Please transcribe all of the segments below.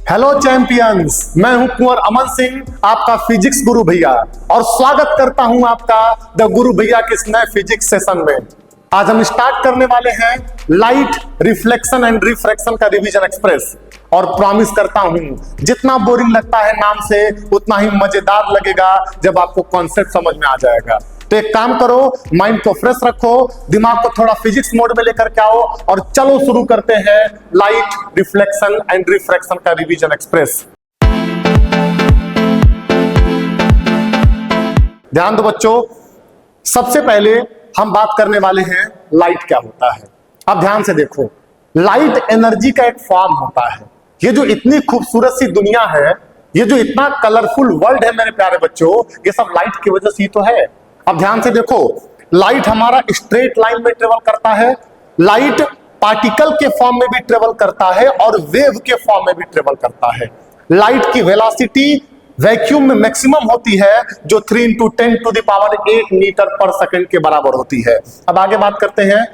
Hello champions, मैं हूं कुंवर अमन सिंह, आपका फिजिक्स गुरु भैया, और स्वागत करता हूं आपका द गुरु भैया के इस नए फिजिक्स सेशन में। आज हम स्टार्ट करने वाले हैं लाइट, रिफ्लेक्शन एंड रिफ्रैक्शन का रिवीजन एक्सप्रेस, और प्रॉमिस करता हूं जितना बोरिंग लगता है नाम से उतना ही मजेदार लगेगा जब आपको कॉन्सेप्ट समझ में आ जाएगा। तो एक काम करो, माइंड को फ्रेश रखो, दिमाग को थोड़ा फिजिक्स मोड में लेकर के आओ, और चलो शुरू करते हैं लाइट, रिफ्लेक्शन एंड रिफ्रैक्शन का रिवीजन एक्सप्रेस। ध्यान दो बच्चों, सबसे पहले हम बात करने वाले हैं लाइट क्या होता है। अब ध्यान से देखो, लाइट एनर्जी का एक फॉर्म होता है। ये जो इतनी खूबसूरत सी दुनिया है, ये जो इतना कलरफुल वर्ल्ड है मेरे प्यारे बच्चों, ये सब लाइट की वजह से ही तो है। अब ध्यान से देखो, लाइट हमारा स्ट्रेट लाइन में ट्रेवल करता है, लाइट पार्टिकल के फॉर्म में भी ट्रेवल करता है और वेव के फॉर्म में भी ट्रेवल करता है। लाइट की वेलोसिटी वैक्यूम में मैक्सिमम होती है, जो 3 × 10⁸ मीटर पर सेकंड के बराबर होती है। अब आगे बात करते हैं।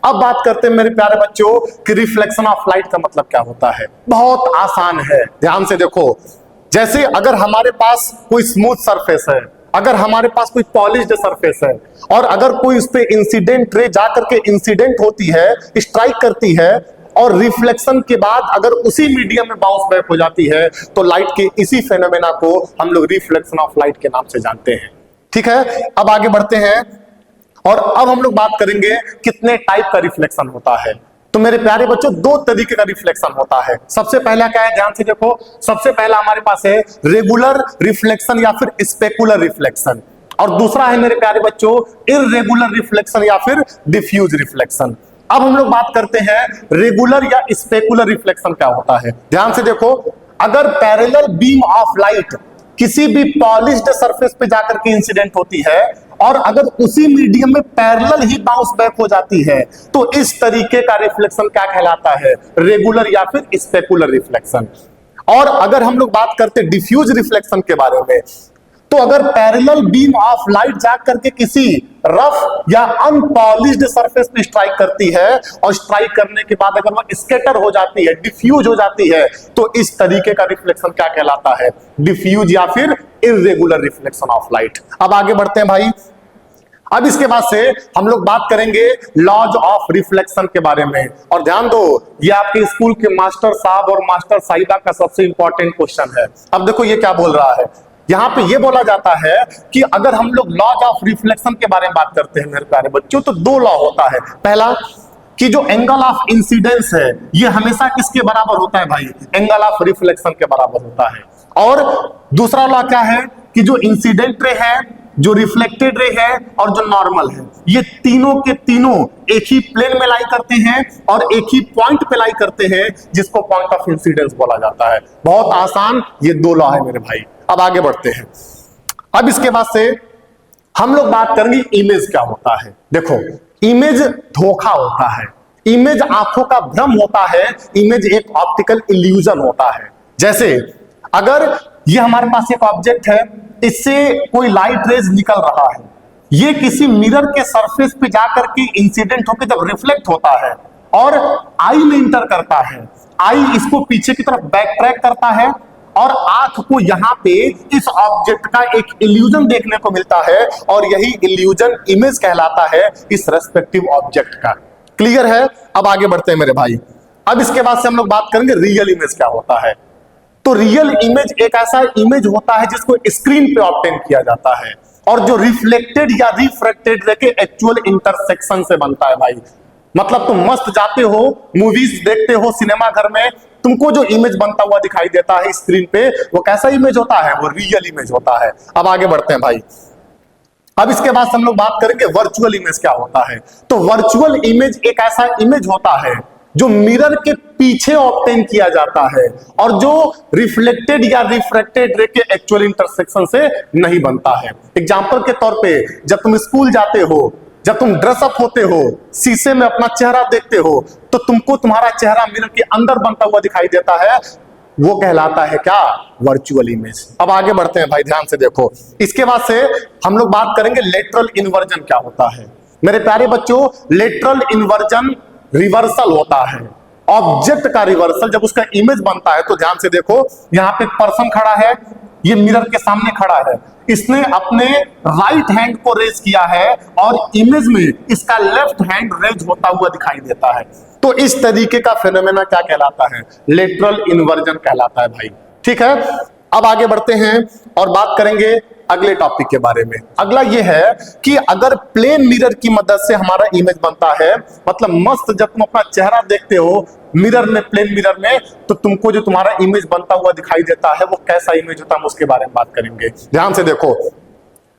अब बात करते हैं मेरे प्यारे बच्चों कि रिफ्लेक्शन ऑफ लाइट का मतलब क्या होता है। बहुत आसान है, ध्यान से देखो। जैसे अगर हमारे पास कोई स्मूथ सरफेस है, अगर हमारे पास कोई पॉलिश्ड सरफेस है, और अगर कोई उस पे इंसिडेंट रे जाकर के इंसिडेंट होती है, स्ट्राइक करती है, और रिफ्लेक्शन के बाद अगर उसी मीडियम में बाउंस बैक हो जाती है, तो लाइट के इसी फेनोमेना को हम लोग रिफ्लेक्शन ऑफ लाइट के नाम से जानते हैं। ठीक है, अब आगे बढ़ते हैं, और अब हम लोग बात करेंगे कितने टाइप का रिफ्लेक्शन होता है। तो मेरे प्यारे बच्चों, दो तरीके का रिफ्लेक्शन होता है। सबसे पहला क्या है, ध्यान से देखो। सबसे पहला हमारे पास है रेगुलर रिफ्लेक्शन या फिर स्पेकुलर रिफ्लेक्शन, और दूसरा है मेरे प्यारे बच्चों इररेगुलर रिफ्लेक्शन या फिर डिफ्यूज रिफ्लेक्शन। अब हम लोग बात करते हैं रेगुलर या स्पेकुलर रिफ्लेक्शन क्या होता है। ध्यान से देखो, अगर पैरेलल बीम ऑफ लाइट किसी भी पॉलिश्ड सरफेस पे जाकर के इंसिडेंट होती है, और अगर उसी मीडियम में पैरेलल ही बाउंस बैक हो जाती है, तो इस तरीके का रिफ्लेक्शन क्या कहलाता है, रेगुलर या फिर स्पेकुलर रिफ्लेक्शन। और अगर हम लोग बात करते हैं डिफ्यूज रिफ्लेक्शन के बारे में, तो अगर पैरेलल बीम ऑफ लाइट जा करके किसी रफ या अनपॉलिश्ड सरफेस पे स्ट्राइक करती है, और स्ट्राइक करने के बाद अगर वह स्कैटर हो जाती है, डिफ्यूज हो जाती है, तो इस तरीके का रिफ्लेक्शन क्या कहलाता है, डिफ्यूज या फिर इररेगुलर रिफ्लेक्शन ऑफ लाइट। अब आगे बढ़ते हैं भाई। अब इसके बाद से हम लोग बात करेंगे लॉज ऑफ रिफ्लेक्शन के बारे में, और ध्यान दो, ये आपके स्कूल के मास्टर साहब और मास्टर साहिबा का सबसे इंपॉर्टेंट क्वेश्चन है। अब देखो ये क्या बोल रहा है, यहाँ पे ये बोला जाता है कि अगर हम लोग लॉज ऑफ रिफ्लेक्शन के बारे में बात करते हैं मेरे प्यारे बच्चों, तो दो लॉ होता है। पहला कि जो एंगल ऑफ इंसिडेंस है, ये हमेशा किसके बराबर होता है भाई, एंगल ऑफ रिफ्लेक्शन के बराबर होता है। और दूसरा लॉ क्या है कि जो इंसिडेंट रे है, जो रिफ्लेक्टेड रे है, और जो नॉर्मल है, ये तीनों के तीनों एक ही प्लेन में लाई करते हैं और एक ही पॉइंट पे लाई करते हैं, जिसको पॉइंट ऑफ इंसिडेंस बोला जाता है। बहुत आसान ये दो लॉ है मेरे भाई। अब आगे बढ़ते हैं। अब इसके बाद से हम लोग बात करेंगे इमेज क्या होता है। देखो, इमेज धोखा होता है, इमेज आंखों का भ्रम होता है, इमेज एक ऑप्टिकल इल्यूजन होता है। जैसे अगर ये हमारे पास एक ऑब्जेक्ट है, इससे कोई लाइट रेज निकल रहा है, ये किसी मिरर के सरफेस पे जाकर के इंसिडेंट होकर जब रिफ्लेक्ट होता है और आई में इंटर करता है, आई इसको पीछे की तरफ बैक ट्रैक करता है, और आंख को यहां पे इस ऑब्जेक्ट का एक इल्यूजन देखने को मिलता है, और यही इल्यूजन इमेज कहलाता है इस रेस्पेक्टिव ऑब्जेक्ट का। क्लियर है? अब आगे बढ़ते हैं मेरे भाई। अब इसके बाद से हम लोग बात करेंगे रियल इमेज क्या होता है। तो रियल इमेज एक ऐसा इमेज होता है जिसको स्क्रीन पे ऑब्टेन किया जाता है, और जो रिफ्लेक्टेड या रिफ्रैक्टेड के एक्चुअल इंटरसेक्शन से बनता है भाई। मतलब तुम मस्त जाते हो, मूवीज देखते हो सिनेमा घर में, तुमको जो इमेज बनता हुआ दिखाई देता है स्क्रीन पे, वो कैसा इमेज होता है, वो रियल इमेज होता है। अब आगे बढ़ते हैं भाई। अब इसके बाद हम लोग बात करेंगे वर्चुअल इमेज क्या होता है। तो वर्चुअल इमेज एक ऐसा इमेज होता है जो मिरर के पीछे ऑब्टेन किया जाता है, और जो रिफ्लेक्टेड या रिफ्रैक्टेड रे के एक्चुअल इंटरसेक्शन से नहीं बनता है। एग्जांपल के तौर पे, जब तुम स्कूल जाते हो, जब तुम ड्रेसअप होते हो, शीशे में अपना चेहरा देखते हो, तो तुमको तुम्हारा चेहरा मिरर के अंदर बनता हुआ दिखाई देता है, वो कहलाता है क्या, वर्चुअल इमेज। अब आगे बढ़ते हैं भाई, ध्यान से देखो। इसके बाद से हम लोग बात करेंगे लेटरल इन्वर्जन क्या होता है। मेरे प्यारे बच्चों, लेटरल इन्वर्जन रिवर्सल होता है। ऑब्जेक्ट का रिवर्सल जब उसका इमेज बनता है तो ध्यान से देखो, यहां पे पर्सन खड़ा है, ये मिरर के सामने खड़ा है, इसने अपने राइट हैंड को रेज किया है और इमेज में इसका लेफ्ट हैंड रेज होता हुआ दिखाई देता है। तो इस तरीके का फिनोमेना क्या कहलाता है? लेटरल इन्वर्जन कहलाता है भाई। ठीक है, अब आगे बढ़ते हैं और बात करेंगे अगले टॉपिक के बारे में। अगला ये है कि अगर प्लेन मिरर की मदद से हमारा इमेज बनता है, मतलब मस्त जब तुम अपना चेहरा देखते हो मिरर में, प्लेन मिरर में, तो तुमको जो तुम्हारा इमेज बनता हुआ दिखाई देता है वो कैसा इमेज होता है, हम उसके बारे में बात करेंगे। ध्यान से देखो,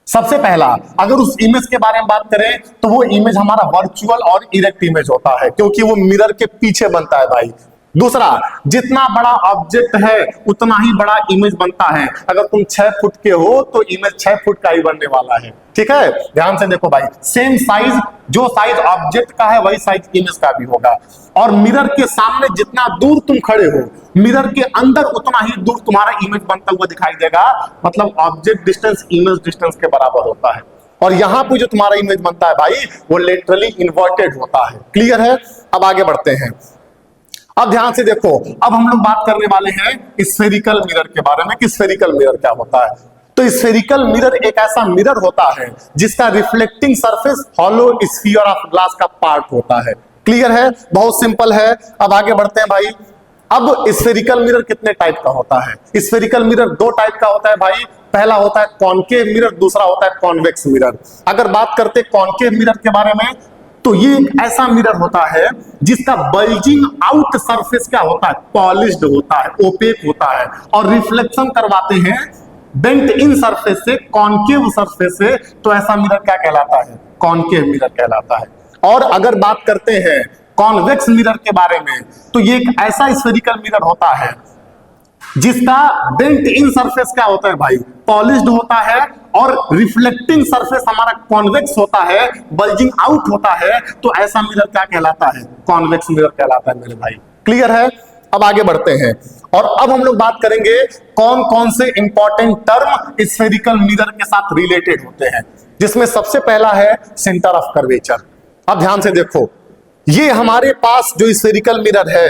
सबसे पहला अगर उस इमेज के बारे में बात करें तो वो इमेज हमारा वर्चुअल और इरेक्ट इमेज होता है, क्योंकि वो मिरर के पीछे बनता है भाई। दूसरा, जितना बड़ा ऑब्जेक्ट है उतना ही बड़ा इमेज बनता है। अगर तुम 6 फुट के हो तो इमेज 6 फुट का ही बनने वाला है। ठीक है, ध्यान से देखो भाई, सेम साइज, जो साइज ऑब्जेक्ट का है वही साइज इमेज का भी होगा। और मिरर के सामने जितना दूर तुम खड़े हो, मिरर के अंदर उतना ही दूर तुम्हारा इमेज बनता हुआ दिखाई देगा। मतलब ऑब्जेक्ट डिस्टेंस इमेज डिस्टेंस के बराबर होता है। और यहां पे जो तुम्हारा इमेज बनता है भाई वो लेटरली इन्वर्टेड होता है। क्लियर है? अब आगे बढ़ते हैं। अब ध्यान से देखो, अब हम लोग बात करने वाले हैं स्फेरिकल मिरर के बारे में कि स्फेरिकल मिरर क्या होता है। तो स्फेरिकल मिरर एक ऐसा मिरर होता है जिसका reflecting surface hollow sphere of glass का पार्ट होता है। क्लियर है? बहुत सिंपल है। अब आगे बढ़ते हैं भाई। अब स्फेरिकल मिरर कितने टाइप का होता है? स्फेरिकल मिरर 2 टाइप का होता है भाई। पहला होता है कॉनकेव मिरर, दूसरा होता है कॉन्वेक्स मिरर। अगर बात करते हैं कॉनकेव मिरर के बारे में, तो ये एक ऐसा मिरर होता है जिसका बल्जिंग आउट सरफेस क्या होता है? पॉलिश्ड होता है, ओपेक होता है, और रिफ्लेक्शन करवाते हैं बेंट इन सरफेस से, कॉनकेव सरफेस से। तो ऐसा मिरर क्या कहलाता है? कॉनकेव मिरर कहलाता है। और अगर बात करते हैं कॉन्वेक्स मिरर के बारे में, तो ये एक ऐसा स्फेरिकल मिरर होता है जिसका बेंट इन सरफेस क्या होता है भाई? पॉलिश्ड होता है, और रिफ्लेक्टिंग सरफेस हमारा कॉन्वेक्स होता है, बल्जिंग आउट होता है। तो ऐसा मिरर क्या कहलाता है? कॉन्वेक्स मिरर कहलाता है मेरे भाई। क्लियर है? अब आगे बढ़ते हैं और अब हम लोग बात करेंगे कौन कौन से इंपॉर्टेंट टर्म स्फेरिकल मिरर के साथ रिलेटेड होते हैं, जिसमें सबसे पहला है सेंटर ऑफ कर्वेचर। अब ध्यान से देखो, ये हमारे पास जो स्फेरिकल मिरर है,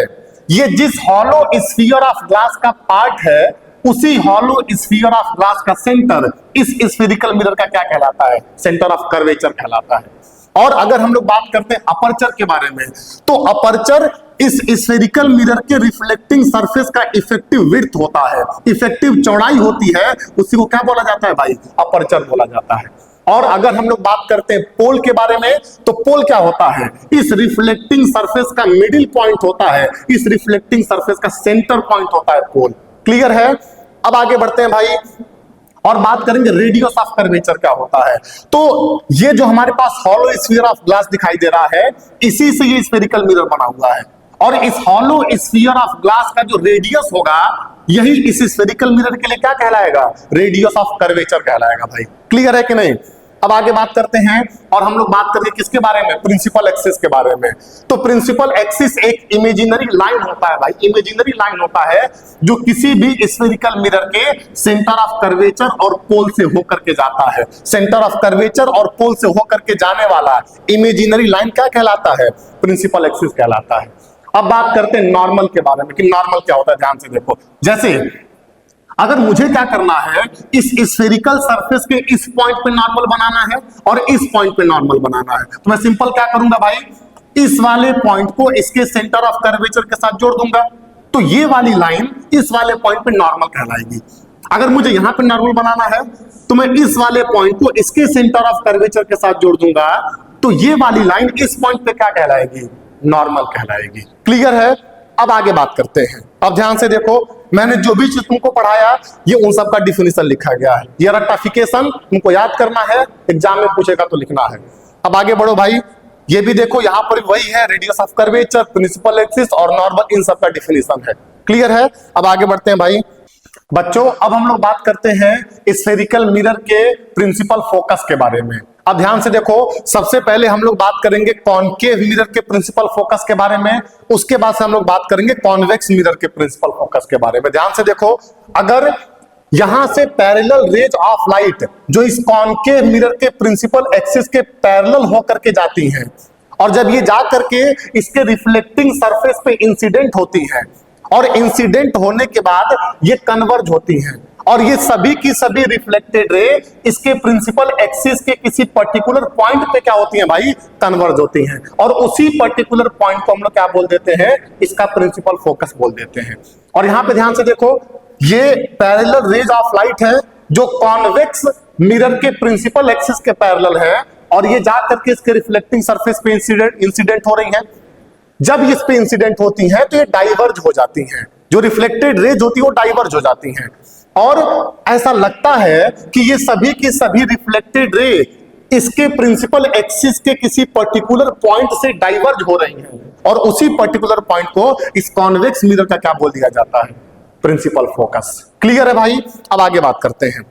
ये जिस हॉलो स्फीयर ऑफ ग्लास का पार्ट है, उसी हॉलो स्फीयर ऑफ ग्लास का सेंटर इस स्फेरिकल मिरर का क्या कहलाता है? सेंटर ऑफ कर्वेचर कहलाता है। और अगर हम लोग बात करते हैं अपर्चर के बारे में, तो अपर्चर इस स्फेरिकल मिरर के रिफ्लेक्टिंग सरफेस का इफेक्टिव विड्थ होता है, इफेक्टिव चौड़ाई होती है, उसी को क्या बोला जाता है भाई? अपर्चर बोला जाता है। और अगर हम लोग बात करते हैं पोल के बारे में, तो पोल क्या होता है? इस रिफ्लेक्टिंग सरफेस का मिडिल पॉइंट होता है, इस रिफ्लेक्टिंग सरफेस का सेंटर पॉइंट होता है पोल। क्लियर है? अब आगे बढ़ते हैं भाई और बात करेंगे रेडियस ऑफ कर्वेचर क्या होता है। तो ये जो हमारे पास हॉलो स्फीयर ऑफ ग्लास दिखाई दे रहा है, इसी से ये स्फेरिकल मिरर बना हुआ है। और इस हॉलो स्फीयर ऑफ ग्लास का जो रेडियस होगा, यही इस स्फेरिकल मिरर के लिए क्या कहलाएगा? रेडियस ऑफ कर्वेचर कहलाएगा भाई। क्लियर है कि नहीं? अब आगे बात करते हैं और हम लोग बात करेंगे किसके बारे में? प्रिंसिपल एक्सिस के बारे में। तो प्रिंसिपल एक्सिस एक इमेजिनरी लाइन होता है भाई, इमेजिनरी लाइन होता है जो किसी भी स्फेरिकल मिरर के सेंटर ऑफ कर्वेचर और पोल से होकर के जाता है। सेंटर ऑफ कर्वेचर और पोल से होकर के जाने वाला इमेजिनरी लाइन क्या कहलाता है? प्रिंसिपल एक्सिस कहलाता है। अब बात करते हैं नॉर्मल के बारे में कि नॉर्मल क्या होता है। ध्यान से देखो, जैसे अगर मुझे क्या करना है, इस स्फेरिकल सरफेस के इस पॉइंट पे नॉर्मल बनाना है और इस पॉइंट पे नॉर्मल बनाना है, तो मैं सिंपल क्या करूंगा भाई? इस वाले पॉइंट को इसके सेंटर ऑफ कर्वेचर के साथ जोड़ दूंगा, तो ये वाली लाइन इस वाले पॉइंट पे नॉर्मल कहलाएगी। अगर मुझे यहां पे नॉर्मल बनाना है तो मैं इस वाले पॉइंट को इसके सेंटर ऑफ कर्वेचर के साथ जोड़ दूंगा, तो ये वाली लाइन इस पॉइंट पे क्या कहलाएगी? नॉर्मल कहलाएगी। क्लियर है? अब आगे बात करते हैं। अब ध्यान से देखो, मैंने जो भी चीज तुमको पढ़ाया ये उन सब का डिफिनेशन लिखा गया है। ये रेक्टिफिकेशन तुमको याद करना है, एग्जाम में पूछेगा तो लिखना है। अब आगे बढ़ो भाई, ये भी देखो यहाँ पर वही है, radius of curvature, principal axis और नॉर्मल, इन सब का डिफिनेशन है। क्लियर है? अब आगे बढ़ते हैं भाई। बच्चों, अब हम लोग बात करते हैं स्फेरिकल मिरर के प्रिंसिपल फोकस के बारे में। अब ध्यान से देखो, सबसे पहले हम लोग बात करेंगे कॉनकेव मिरर के प्रिंसिपल फोकस के बारे में, उसके बाद से हम लोग बात करेंगे कॉन्वेक्स मिरर के प्रिंसिपल फोकस के बारे में। ध्यान से देखो, अगर यहां से पैरेलल रेज ऑफ लाइट जो इस कॉनकेव मिरर के प्रिंसिपल एक्सिस के पैरेलल होकर के जाती हैं और जब ये जा करके इसके रिफ्लेक्टिंग सरफेस पे इंसिडेंट होती है और इंसिडेंट होने के बाद ये कन्वर्ज होती हैं और ये सभी की सभी रिफ्लेक्टेड रे इसके प्रिंसिपल एक्सिस के किसी पर्टिकुलर पॉइंट पे क्या होती हैं भाई, कन्वर्ज होती हैं और उसी पर्टिकुलर पॉइंट को हम लोग क्या बोल देते हैं, इसका प्रिंसिपल फोकस बोल देते हैं। और यहां पे ध्यान से देखो, ये पैरेलल रेज ऑफ लाइट है जो कॉन्वेक्स मिरर के प्रिंसिपल एक्सिस के पैरेलल है और ये जा करके इसके रिफ्लेक्टिंग सरफेस पे इंसिडेंट हो रही है। जब इस पे इंसिडेंट होती हैं तो ये डाइवर्ज हो जाती हैं, जो रिफ्लेक्टेड रेज होती है वो डाइवर्ज हो जाती हैं और ऐसा लगता है कि ये सभी की सभी रिफ्लेक्टेड रे इसके प्रिंसिपल एक्सिस के किसी पर्टिकुलर पॉइंट से डाइवर्ज हो रही हैं और उसी पर्टिकुलर पॉइंट को इस कॉन्वेक्स मिरर का क्या बोल दिया जाता है, प्रिंसिपल फोकस। क्लियर है भाई? अब आगे बात करते हैं।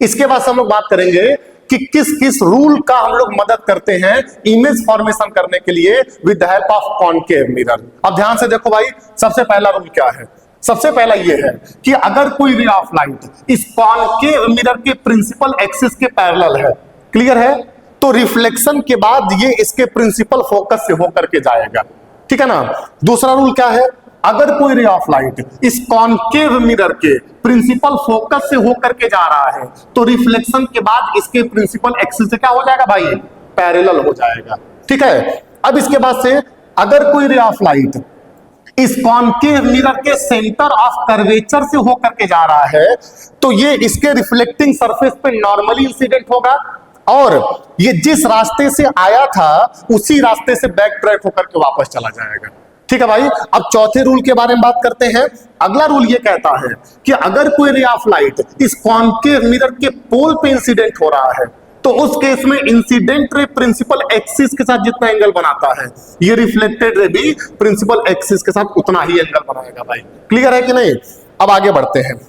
इसके बाद हम लोग बात करेंगे कि किस किस रूल का हम लोग मदद करते हैं इमेज फॉर्मेशन करने के लिए with the help of concave mirror. अब ध्यान से देखो भाई, सबसे पहला रूल क्या है? सबसे पहला ये है कि अगर कोई रे ऑफ लाइट इस कॉनकेव मिरर के प्रिंसिपल एक्सिस के पैरेलल है, क्लियर है, तो रिफ्लेक्शन के बाद ये इसके प्रिंसिपल फोकस से होकर के जाएगा, ठीक है ना। दूसरा रूल क्या है? अगर कोई रे ऑफ लाइट इस कॉनकेव मिरर के प्रिंसिपल फोकस से होकर के जा रहा है तो रिफ्लेक्शन के बाद इसके प्रिंसिपल एक्सिस से क्या हो जाएगा भाई, पैरेलल हो जाएगा, ठीक है। अब इसके बाद से अगर कोई रे ऑफ लाइट इस कॉनकेव मिरर के सेंटर ऑफ कर्वेचर से होकर के जा रहा है तो ये इसके रिफ्लेक्टिंग सरफेस पे नॉर्मली इंसिडेंट होगा और ये जिस रास्ते से आया था उसी रास्ते से बैक ट्रैक होकर के वापस चला जाएगा, ठीक है भाई। अब चौथे रूल के बारे में बात करते हैं। अगला रूल ये कहता है कि अगर कोई रे ऑफ लाइट इस कॉनकेव मिरर के पोल पे इंसिडेंट हो रहा है तो उस केस में इंसिडेंट रे प्रिंसिपल एक्सिस के साथ जितना एंगल बनाता है ये रिफ्लेक्टेड रे भी प्रिंसिपल एक्सिस के साथ उतना ही एंगल बनाएगा भाई। क्लियर है कि नहीं? अब आगे बढ़ते हैं।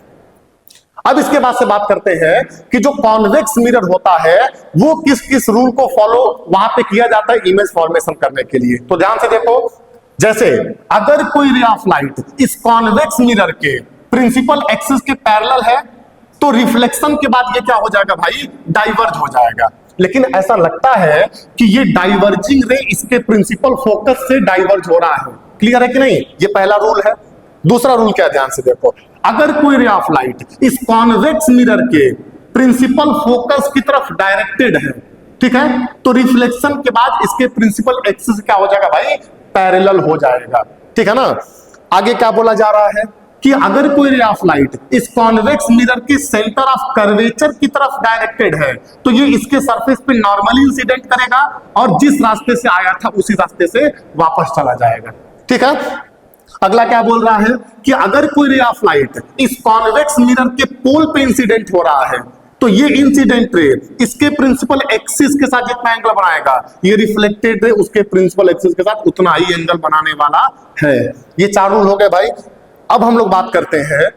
अब इसके बाद से बात करते हैं कि जो कॉन्वेक्स मिरर होता है वो किस किस रूल को फॉलो वहां पे किया जाता है इमेज फॉर्मेशन करने के लिए। तो ध्यान से देखो, जैसे अगर कोई रे ऑफ लाइट इस कॉन्वेक्स मिरर के प्रिंसिपल एक्सिस के पैरेलल है तो रिफ्लेक्शन के बाद ये क्या हो जाएगा भाई, डाइवर्ज हो जाएगा। लेकिन ऐसा लगता है कि ये डाइवर्जिंग रे इसके प्रिंसिपल फोकस से डाइवर्ज हो रहा है। क्लियर है कि नहीं? ये पहला रूल है। दूसरा रूल क्या है, ध्यान से देखो, अगर कोई रे ऑफ लाइट इस कॉन्वेक्स मिरर के प्रिंसिपल फोकस की तरफ डायरेक्टेड है, ठीक है, तो रिफ्लेक्शन के बाद इसके प्रिंसिपल एक्सिस क्या हो जाएगा भाई, पैरेलल हो जाएगा, ठीक है ना। आगे क्या बोला जा रहा है कि अगर कोई रे ऑफ लाइट इस कॉन्वेक्स मिरर के सेंटर ऑफ कर्वेचर की तरफ डायरेक्टेड है तो ये इसके सरफेस पे नॉर्मली इंसिडेंट करेगा और जिस रास्ते से आया था उसी रास्ते से वापस चला जाएगा, ठीक है। अगला क्या बोल रहा है कि अगर कोई रे ऑफ लाइट इस कॉन्वेक्स मिरर के पोल पे इंसिडेंट हो रहा है तो ये इंसिडेंट रे इसके प्रिंसिपल एक्सिस के साथ जितना एंगल बनाएगा ये रिफ्लेक्टेड रे उसके प्रिंसिपल एक्सिस के साथ उतना ही एंगल बनाने वाला है। ये चार रूल हो गए भाई। अब हम लोग बात करते हैं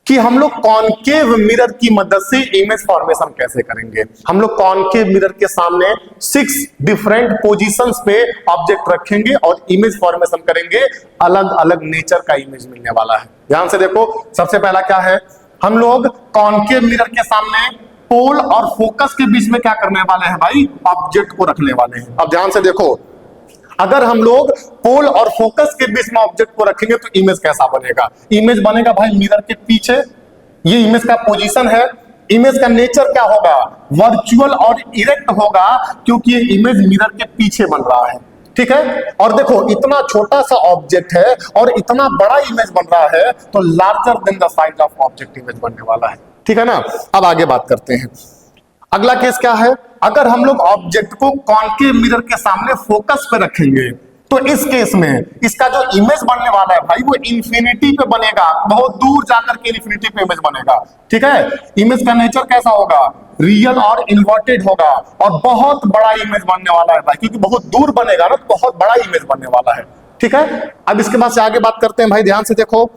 कि हम लोग कॉनकेव मिरर की मदद से इमेज फॉर्मेशन कैसे करेंगे। हम लोग कॉनकेव मिरर के सामने 6 डिफरेंट पोजीशंस पे ऑब्जेक्ट रखेंगे और इमेज फॉर्मेशन करेंगे, अलग अलग नेचर का इमेज मिलने वाला है। ध्यान से देखो, सबसे पहला क्या है, हम लोग कॉनकेव मिरर के सामने पोल और फोकस के बीच में क्या करने वाले हैं भाई, ऑब्जेक्ट को रखने वाले हैं। अब ध्यान से देखो, अगर हम लोग पोल और फोकस के बीच में ऑब्जेक्ट को रखेंगे तो इमेज कैसा बनेगा? इमेज बनेगा भाई मिरर के पीछे, ये इमेज का पोजीशन है। इमेज का नेचर क्या होगा, वर्चुअल और इरेक्ट होगा क्योंकि ये इमेज मिरर के पीछे बन रहा है, ठीक है। और देखो इतना छोटा सा ऑब्जेक्ट है और इतना बड़ा इमेज बन रहा है तो larger than the size of object image बनने वाला है, ठीक है ना। अब आगे बात करते हैं। अगला केस क्या है, अगर हम लोग ऑब्जेक्ट को कॉनकेव मिरर के सामने फोकस पे रखेंगे तो इस केस में इसका जो इमेज बनने वाला है भाई वो इंफिनिटी पे बनेगा, बहुत दूर जाकर के इंफिनिटी पे इमेज बनेगा, ठीक है। इमेज का नेचर कैसा होगा, रियल और इन्वर्टेड होगा और बहुत बड़ा इमेज बनने वाला है भाई, क्योंकि बहुत दूर बनेगा ना तो बहुत बड़ा इमेज बनने वाला है, ठीक है। अब इसके बाद से आगे बात करते हैं भाई, ध्यान से देखो।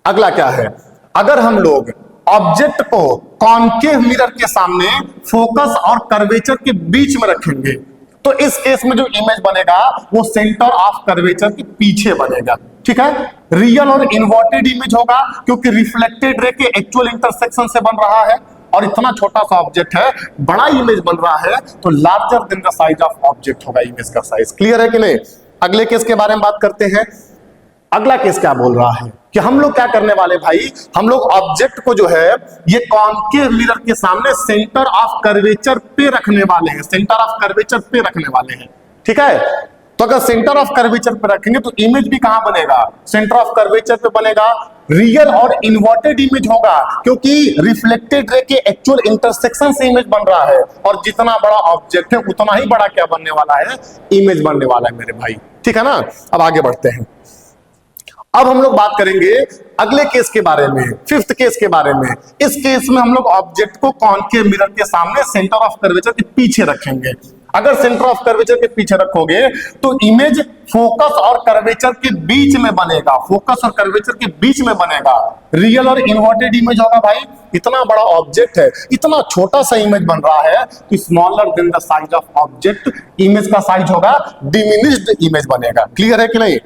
अगला क्या है, अगर हम लोग ऑब्जेक्ट को कॉनकेव मिरर के सामने फोकस और कर्वेचर के बीच में रखेंगे तो इस केस में जो इमेज बनेगा वो सेंटर ऑफ कर्वेचर के पीछे बनेगा, ठीक है। रियल और इन्वर्टेड इमेज होगा क्योंकि रिफ्लेक्टेड रे के एक्चुअल इंटरसेक्शन से बन रहा है और इतना छोटा सा ऑब्जेक्ट है, बड़ा इमेज बन रहा है, तो larger than the size of object होगा इमेज का साइज। क्लियर है कि नहीं? अगले केस के बारे में बात करते हैं। अगला केस क्या बोल रहा है कि हम लोग क्या करने वाले भाई, हम लोग ऑब्जेक्ट को जो है ये कॉन्केव मिरर के सामने सेंटर ऑफ कर्वेचर पे रखने वाले हैं, सेंटर ऑफ कर्वेचर पे रखने वाले हैं। ठीक है, तो अगर सेंटर ऑफ कर्वेचर पे रखेंगे तो इमेज भी कहां बनेगा? सेंटर ऑफ कर्वेचर पे बनेगा। रियल और इन्वर्टेड इमेज होगा, क्योंकि रिफ्लेक्टेड रे के एक्चुअल इंटरसेक्शन से इमेज बन रहा है, और जितना बड़ा ऑब्जेक्ट है उतना ही बड़ा क्या बनने वाला है? इमेज बनने वाला है मेरे भाई। ठीक है ना? अब आगे बढ़ते हैं। अब हम लोग बात करेंगे अगले केस के बारे में, फिफ्थ केस के बारे में। इस केस में हम लोग ऑब्जेक्ट को कॉन्केव मिरर के सामने सेंटर ऑफ कर्वेचर के पीछे रखेंगे। अगर सेंटर ऑफ कर्वेचर के पीछे रखोगे तो इमेज फोकस और कर्वेचर के बीच में बनेगा, फोकस और कर्वेचर के बीच में बनेगा। रियल और इन्वर्टेड इमेज होगा भाई। इतना बड़ा ऑब्जेक्ट है, इतना छोटा सा इमेज बन रहा है, तो smaller than the size of object image का साइज होगा डिमिनिश्ड इमेज बनेगा। क्लियर है कि नहीं?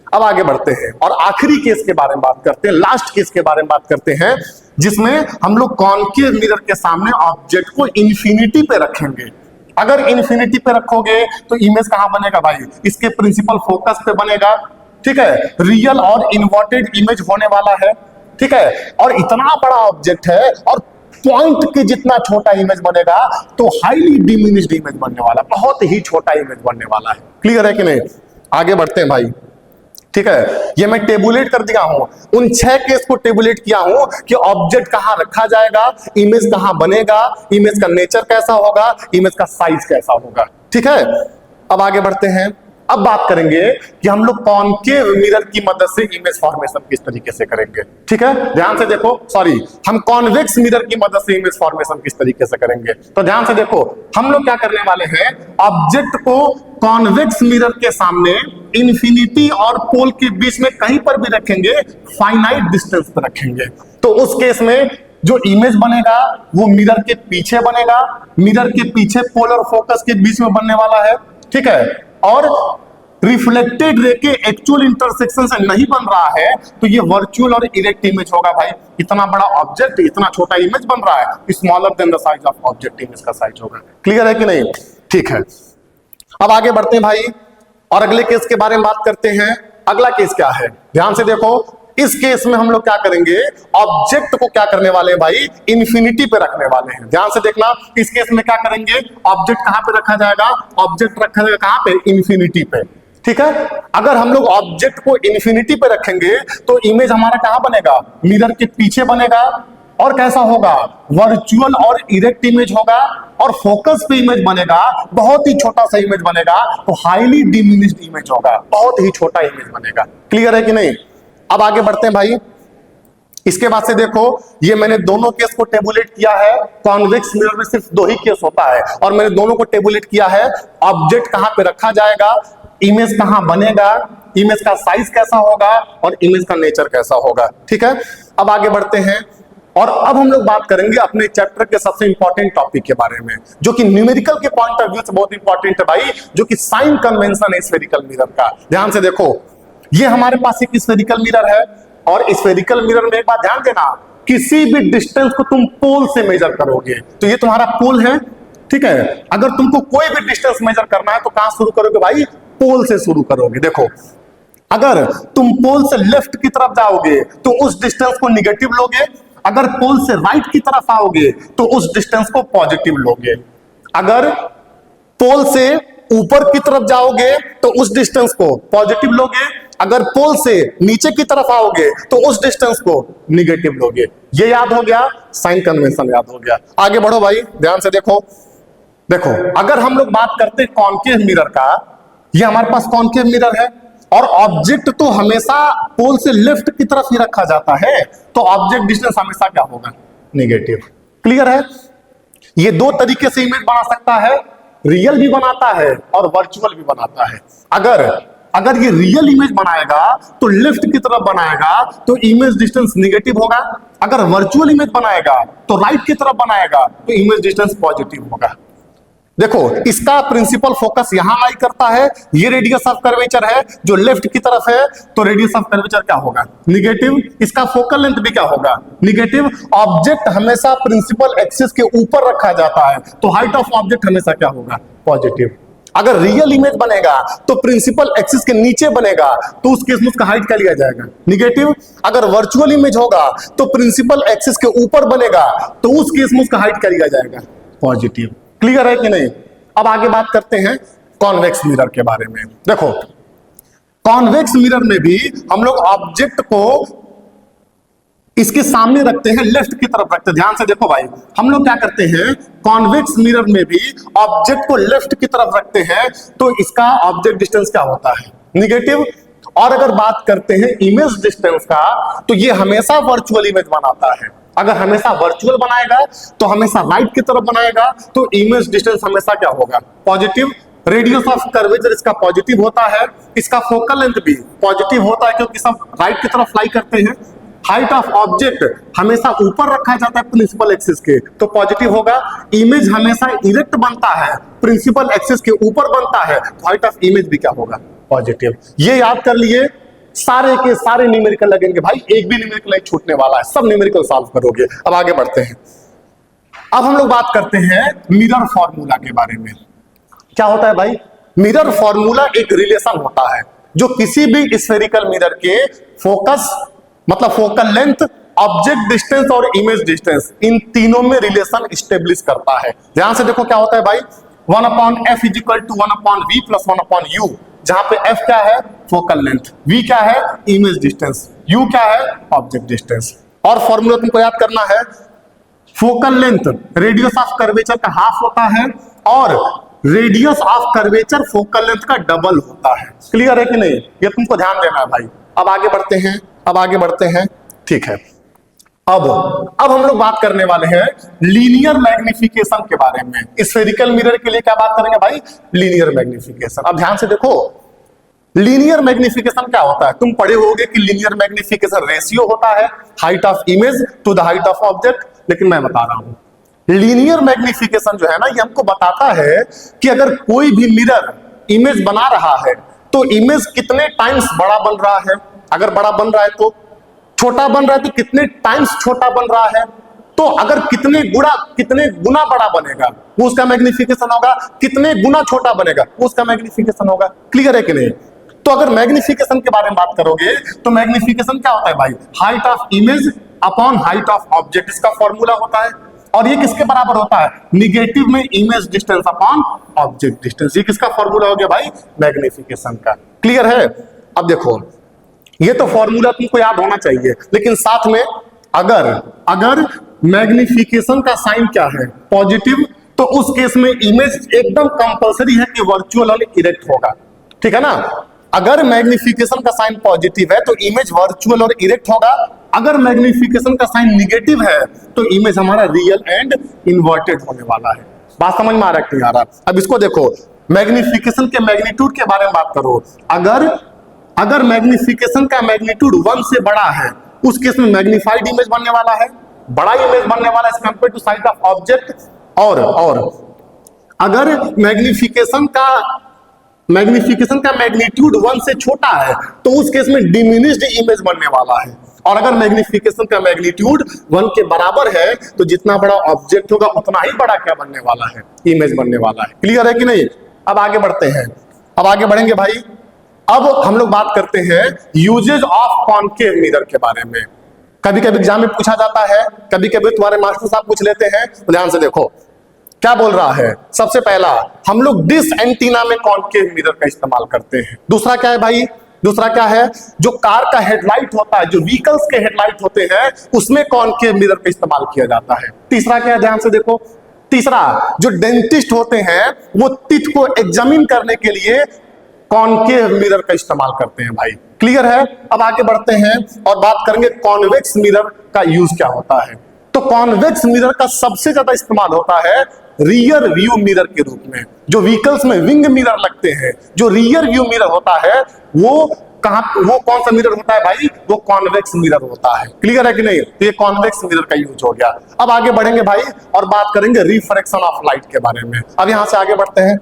अब आगे बढ़ते हैं और आखिरी केस के बारे में बात करते हैं, लास्ट केस के बारे में बात करते हैं, जिसमें हम लोग कॉन्केव मिरर के सामने ऑब्जेक्ट को इंफिनिटी पे रखेंगे। अगर इंफिनिटी पे रखोगे तो इमेज कहां बनेगा भाई? इसके प्रिंसिपल फोकस पे बनेगा। ठीक है, रियल और इन्वर्टेड इमेज होने वाला है। ठीक है, और इतना बड़ा ऑब्जेक्ट है और पॉइंट के जितना छोटा इमेज बनेगा, तो हाईली डिमिनिश्ड इमेज बनने वाला, बहुत ही छोटा इमेज बनने वाला है। क्लियर है कि नहीं? आगे बढ़ते हैं भाई। ठीक है, ये मैं टेबुलेट कर दिया हूं, उन 6 केस को टेबुलेट किया हूं कि ऑब्जेक्ट कहां रखा जाएगा, इमेज कहां बनेगा, इमेज का नेचर कैसा होगा, इमेज का साइज कैसा होगा। ठीक है, अब आगे बढ़ते हैं। अब बात करेंगे कि हम लोग कॉन्केव मिरर की मदद से इमेज फॉर्मेशन किस तरीके से करेंगे। ठीक है, ध्यान से देखो, सॉरी, हम कॉन्वेक्स मिरर की मदद से इमेज फॉर्मेशन किस तरीके से करेंगे। तो ध्यान से देखो, हम लोग क्या करने वाले हैं, ऑब्जेक्ट को कॉन्वेक्स मिरर के सामने इंफिनिटी और पोल के बीच में कहीं पर भी रखेंगे, फाइनाइट डिस्टेंस पर रखेंगे। तो उस केस में जो इमेज बनेगा वो मिरर के पीछे बनेगा, मिरर के पीछे पोल और फोकस के बीच में बनने वाला है। ठीक है, और रिफ्लेक्टेड रे के एक्चुअल इंटरसेक्शन से नहीं बन रहा है, तो ये वर्चुअल और इरेक्ट इमेज होगा भाई। इतना बड़ा ऑब्जेक्ट, इतना छोटा इमेज बन रहा है, smaller than the size of object image का साइज होगा। क्लियर है कि नहीं? ठीक है, अब आगे बढ़ते हैं भाई और अगले केस के बारे में बात करते हैं। अगला केस क्या है, ध्यान से देखो। इस केस में हम लोग क्या करेंगे, ऑब्जेक्ट को क्या करने वाले हैं भाई, इंफिनिटी पे रखने वाले हैं। ध्यान से देखना, इस केस में क्या करेंगे, ऑब्जेक्ट कहां पे रखा जाएगा, ऑब्जेक्ट रखा जाएगा कहां पे, इंफिनिटी पे। ठीक है, अगर हम लोग ऑब्जेक्ट को इंफिनिटी पे रखेंगे तो इमेज हमारा कहां बनेगा, मिरर के पीछे बनेगा, और कैसा होगा, वर्चुअल और इरेक्ट इमेज होगा, और फोकस पे इमेज बनेगा, बहुत ही छोटा सा इमेज बनेगा, तो हाईली डिमिनिश्ड इमेज होगा, बहुत ही छोटा इमेज बनेगा। क्लियर है कि नहीं? अब आगे बढ़ते हैं भाई। इसके बाद से देखो, ये मैंने दोनों केस को टेबुलेट किया है। कॉन्वेक्स मिरर में सिर्फ 2 ही केस होता है, और मैंने दोनों को टेबुलेट किया है। ऑब्जेक्ट कहां पे रखा जाएगा, इमेज कहां बनेगा, इमेज का साइज कैसा होगा, और इमेज का नेचर कैसा होगा। ठीक है, अब आगे बढ़ते हैं और अब हम लोग बात करेंगे अपने चैप्टर के सबसे इंपॉर्टेंट टॉपिक के बारे में, जो कि न्यूमेरिकल के पॉइंट ऑफ व्यू से बहुत इंपॉर्टेंट है भाई, जो कि साइन कन्वेंशन है स्फेरिकल मिरर का। ध्यान से देखो, ये हमारे पास एक स्फेरिकल मिरर है, और स्फेरिकल मिरर में एक बात ध्यान देना, किसी भी डिस्टेंस को तुम पोल से मेजर करोगे, तो ये तुम्हारा पोल है। ठीक है, अगर तुमको कोई भी डिस्टेंस मेजर करना है तो कहां शुरू करोगे भाई, पोल से शुरू करोगे। देखो, अगर तुम पोल से लेफ्ट की तरफ जाओगे तो उस डिस्टेंस को निगेटिव लोगे, अगर पोल से राइट की तरफ आओगे तो उस डिस्टेंस को पॉजिटिव लोगे, अगर पोल से ऊपर की तरफ जाओगे तो उस डिस्टेंस को पॉजिटिव लोगे, अगर पोल से नीचे की तरफ आओगे तो उस डिस्टेंस को निगेटिव लोगे। ये याद हो गया, साइन कन्वेंशन याद हो गया। आगे बढ़ो भाई, ध्यान से देखो। देखो, अगर हम लोग बात करते हैं कॉन्केव मिरर का, ये हमारे पास कॉन्केव मिरर है, और ऑब्जेक्ट तो हमेशा पोल से लेफ्ट की तरफ ही रखा जाता है, तो ऑब्जेक्ट डिस्टेंस हमेशा क्या होगा, नेगेटिव। क्लियर है? ये 2 तरीके से इमेज बना सकता है, रियल भी बनाता है और वर्चुअल भी बनाता है। अगर ये रियल इमेज बनाएगा तो लेफ्ट की तरफ बनाएगा तो इमेज डिस्टेंस नेगेटिव होगा, अगर वर्चुअल इमेज बनाएगा तो राइट की तरफ बनाएगा तो इमेज डिस्टेंस पॉजिटिव होगा। देखो इसका प्रिंसिपल फोकस यहां लाई करता है, ये रेडियस ऑफ कर्वेचर है जो लेफ्ट की तरफ है, तो रेडियस ऑफ कर्वेचर क्या होगा, निगेटिव। इसका फोकल लेंथ भी क्या होगा, निगेटिव। ऑब्जेक्ट हमेशा प्रिंसिपल एक्सिस के ऊपर रखा जाता है, तो हाइट ऑफ ऑब्जेक्ट हमेशा क्या होगा, पॉजिटिव। अगर रियल इमेज बनेगा तो प्रिंसिपल एक्सिस के नीचे बनेगा, तो उस केस में उसका हाइट क्या लिया जाएगा, निगेटिव। अगर वर्चुअल इमेज होगा तो प्रिंसिपल एक्सिस के ऊपर बनेगा, तो उस केस में उसका हाइट क्या लिया जाएगा, पॉजिटिव। क्लियर है कि नहीं। अब आगे बात करते हैं कॉन्वेक्स मिरर के बारे में। देखो कॉन्वेक्स मिरर में भी हम लोग ऑब्जेक्ट को इसके सामने रखते हैं, लेफ्ट की तरफ रखते हैं। ध्यान से देखो भाई, हम लोग क्या करते हैं, कॉन्वेक्स मिरर में भी ऑब्जेक्ट को लेफ्ट की तरफ रखते हैं, तो इसका ऑब्जेक्ट डिस्टेंस क्या होता है, निगेटिव। और अगर बात करते हैं इमेज डिस्टेंस का, तो ये हमेशा वर्चुअल इमेज बनाता है। अगर हमेशा वर्चुअल बनाएगा तो हमेशा राइट की तरफ बनाएगा, तो इमेज डिस्टेंस हमेशा क्या होगा, पॉजिटिव। रेडियस ऑफ कर्वेचर इसका पॉजिटिव होता है, इसका फोकल लेंथ भी पॉजिटिव होता है क्योंकि सब राइट की तरफ लाई करते हैं। हाइट ऑफ ऑब्जेक्ट हमेशा ऊपर रखा जाता है प्रिंसिपल एक्सिस के, तो पॉजिटिव होगा। इमेज हमेशा इरेक्ट बनता है, प्रिंसिपल एक्सिस के ऊपर बनता है, तो हाइट ऑफ इमेज भी क्या होगा, पॉजिटिव। ये याद कर लिए, सारे के सारे न्यूमेरिकल लगेंगे भाई, एक भी न्यूमेरिकल नहीं छूटने वाला है, सब न्यूमेरिकल सॉल्व करोगे। अब आगे बढ़ते हैं। अब हम लोग बात करते हैं मिरर फॉर्मूला के बारे में। क्या होता है भाई, मिरर फॉर्मूला एक रिलेशन होता है जो किसी भी स्फेरिकल मिरर के फोकस मतलब फोकल लेंथ, ऑब्जेक्ट डिस्टेंस और इमेज डिस्टेंस, इन तीनों में रिलेशन स्टेब्लिश करता है। ध्यान से देखो क्या होता है भाई, 1/f = 1/v + 1/u, जहां पे f क्या है, फोकल लेंथ, v क्या है, इमेज डिस्टेंस, u क्या है, ऑब्जेक्ट डिस्टेंस। और फॉर्मूला तुमको याद करना है, focal length radius of curvature का हाफ होता है और radius of curvature focal length का डबल होता है। क्लियर है कि नहीं, ये तुमको ध्यान देना है भाई। अब आगे बढ़ते हैं, अब आगे बढ़ते हैं, ठीक है। अब हम लोग बात करने वाले हैं लीनियर मैग्निफिकेशन के बारे में। स्फेरिकल मिरर के लिए क्या बात करेंगे भाई, लीनियर मैग्निफिकेशन। अब ध्यान से देखो, लीनियर मैग्निफिकेशन क्या होता है, तुम पढ़े होगे कि लीनियर मैग्निफिकेशन रेशियो होता है height of image to the height of object, लेकिन मैं बता रहा हूं लीनियर मैग्निफिकेशन जो है ना, ये हमको बताता है कि अगर कोई भी मिरर इमेज बना रहा है तो इमेज कितने टाइम्स बड़ा बन रहा है। अगर बड़ा बन रहा है तो छोटा बन रहा है तो कितने टाइम्स छोटा बन रहा है, तो अगर कितने गुना बड़ा बनेगा वो उसका मैग्निफिकेशन होगा, कितने गुना छोटा बनेगा वो उसका मैग्निफिकेशन होगा। क्लियर है कि नहीं। तो अगर मैग्निफिकेशन के बारे में बात करोगे तो मैग्निफिकेशन क्या होता है भाई, height of image upon height of object, इसका फॉर्मूला होता है। और ये किसके बराबर होता है, निगेटिव में image distance upon object distance. ये किसका फॉर्मूला हो गया भाई, मैग्निफिकेशन का। क्लियर है। अब देखो ये तो फॉर्मूला तुमको याद होना चाहिए, लेकिन साथ में अगर मैग्निफिकेशन का साइन क्या है, पॉजिटिव, तो उस केस में इमेज एकदम कंपलसरी है कि वर्चुअल और इरेक्ट होगा। ठीक है ना। अगर मैग्निफिकेशन का साइन पॉजिटिव है तो इमेज वर्चुअल और इरेक्ट होगा। अगर मैग्निफिकेशन का साइन निगेटिव है तो इमेज हमारा रियल एंड इन्वर्टेड होने वाला है। बात समझ में आ रहा है कि नहीं आ रहा। अब इसको देखो, मैग्निफिकेशन के मैग्नीट्यूड के बारे में बात करो। अगर मैग्निफिकेशन का मैग्नीट्यूड 1 से बड़ा है, उस केस में मैग्नीफाइड इमेज बनने वाला है, बड़ा इमेज बनने वाला है compare to size of object. और अगर मैग्निफिकेशन का मैग्नीट्यूड 1 से छोटा है तो उस केस में डिमिनिश्ड इमेज बनने वाला है। और अगर मैग्निफिकेशन का मैग्नीट्यूड 1 के बराबर है तो जितना बड़ा ऑब्जेक्ट होगा उतना ही बड़ा क्या बनने वाला है, इमेज बनने वाला है। क्लियर है कि नहीं। अब आगे बढ़ते हैं, अब आगे बढ़ेंगे भाई। अब हम लोग बात करते हैं यूजेज ऑफ कॉनकेव मिरर के बारे में। कभी कभी एग्जाम में पूछा जाता है, कभी कभी तुम्हारे मास्टर साहब पूछ लेते हैं। तो ध्यान से देखो क्या बोल रहा है। सबसे पहला, हम लोग डिश एंटीना में कॉनकेव मिरर का इस्तेमाल करते हैं। दूसरा क्या है भाई, दूसरा क्या है, जो कार का हेडलाइट होता है, जो व्हीकल्स के हेडलाइट होते हैं, उसमें कॉनकेव मिरर का इस्तेमाल किया जाता है। तीसरा क्या है, ध्यान से देखो, तीसरा जो डेंटिस्ट होते हैं वो टीथ को एग्जामिन करने के लिए कॉनकेव मिरर का इस्तेमाल करते हैं भाई। क्लियर है। अब आगे बढ़ते हैं और बात करेंगे कॉन्वेक्स मिरर का यूज क्या होता है। तो कॉन्वेक्स मिरर का सबसे ज्यादा इस्तेमाल होता है रियर व्यू मिरर के रूप में। जो व्हीकल्स में विंग मिरर लगते हैं, जो रियर व्यू मिरर होता है वो कहां, वो कौन सा मिरर होता है भाई, वो कॉन्वेक्स मिरर होता है। क्लियर है कि नहीं? तो ये कॉन्वेक्स मिरर का यूज हो गया। अब आगे बढ़ेंगे भाई और बात करेंगे रिफ्रैक्शन ऑफ लाइट के बारे में। अब यहां से आगे बढ़ते हैं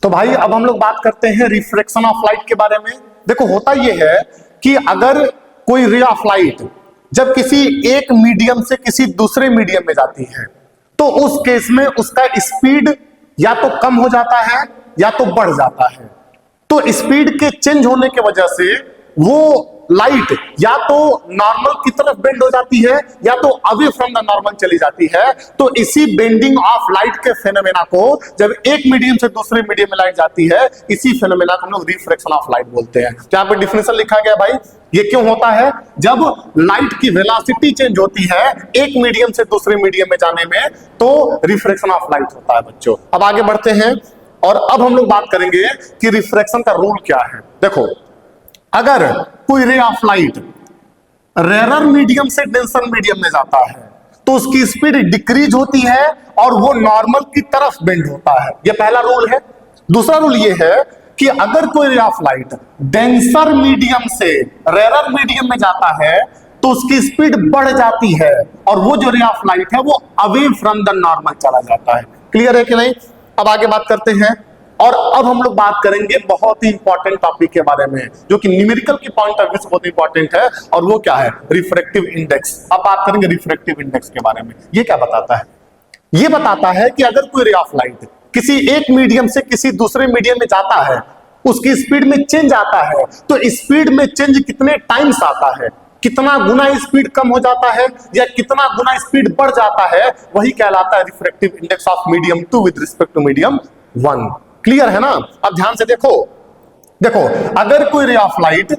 तो भाई अब हम लोग बात करते हैं रिफ्रैक्शन ऑफ लाइट के बारे में। देखो होता यह है कि अगर कोई रे ऑफ लाइट जब किसी एक मीडियम से किसी दूसरे मीडियम में जाती है तो उस केस में उसका स्पीड या तो कम हो जाता है या तो बढ़ जाता है। तो स्पीड के चेंज होने की वजह से वो लाइट या तो नॉर्मल की तरफ बेंड हो जाती है या तो अवे फ्रॉम द नॉर्मल चली जाती है। तो इसी बेंडिंग ऑफ लाइट के फेनोमेना को जब एक मीडियम से दूसरे मीडियम में लाइट जाती है, इसी फेनोमेना को हम लोग रिफ्रैक्शन ऑफ लाइट बोलते हैं। यहाँ पे डिफिनेशन लिखा गया भाई, ये क्यों होता है? जब लाइट की वेलोसिटी चेंज होती है एक मीडियम से दूसरे मीडियम में जाने में, तो रिफ्रैक्शन ऑफ लाइट होता है बच्चों। अब आगे बढ़ते हैं और अब हम लोग बात करेंगे कि रिफ्रैक्शन का रूल क्या है। देखो अगर कोई ray of light rarer medium से डेंसर मीडियम में जाता है तो उसकी स्पीड डिक्रीज होती है और वो नॉर्मल की तरफ बेंड होता है। ये पहला रूल है। दूसरा रूल ये है कि अगर कोई ray of light denser medium से रेरर मीडियम में जाता है तो उसकी स्पीड बढ़ जाती है और वो जो रे ऑफ लाइट है वो अवे फ्रॉम द नॉर्मल चला जाता है। क्लियर है कि नहीं? अब आगे बात करते हैं और अब हम लोग बात करेंगे बहुत ही इंपॉर्टेंट टॉपिक के बारे में जो कि न्यूमेरिकल की पॉइंट ऑफ व्यू से बहुत इंपॉर्टेंट है, और वो क्या है? Refractive index. अब बात करेंगे रिफ्रैक्टिव इंडेक्स के बारे में। ये क्या बताता है? ये बताता है कि अगर कोई रे ऑफ लाइट किसी एक मीडियम से किसी दूसरे मीडियम में जाता है, उसकी स्पीड में चेंज आता है, तो स्पीड में चेंज कितने टाइम्स आता है, कितना गुना स्पीड कम हो जाता है या कितना गुना स्पीड बढ़ जाता है, वही कहलाता है refractive index of medium 2 with respect to medium 1। Clear है ना? अब ध्यान से देखो अगर कोई रे ऑफ लाइट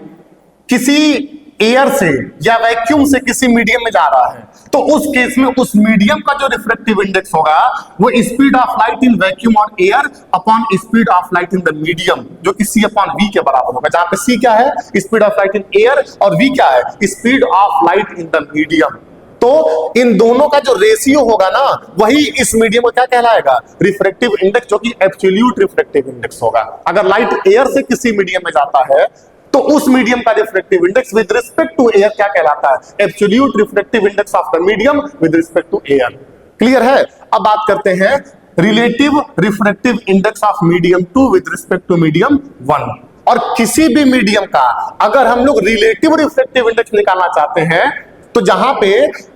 किसी एयर से या वैक्यूम से किसी मीडियम में जा रहा है तो उस केस में उस मीडियम का जो रिफ्रैक्टिव इंडेक्स होगा वो speed of light in vacuum और air upon speed of light in the medium, जो कि c अपॉन v के बराबर होगा। जहां पे c क्या है? Speed of light in air, और v क्या है? Speed of light in the medium. तो इन दोनों का जो रेशियो होगा ना, वही इस मीडियम को क्या कहलाएगा? रिफ्रैक्टिव इंडेक्स, जो कि एब्सोल्यूट रिफ्रैक्टिव इंडेक्स होगा। अगर लाइट एयर से किसी मीडियम में जाता है तो उस मीडियम का refractive index with respect to air क्या कहलाता है? Absolute refractive index of the medium with respect to air. Clear है? अब बात करते हैं relative refractive index of medium 2 with respect to medium 1। और किसी भी मीडियम का अगर हम लोग रिलेटिव रिफ्रैक्टिव इंडेक्स निकालना चाहते हैं तो जहां पे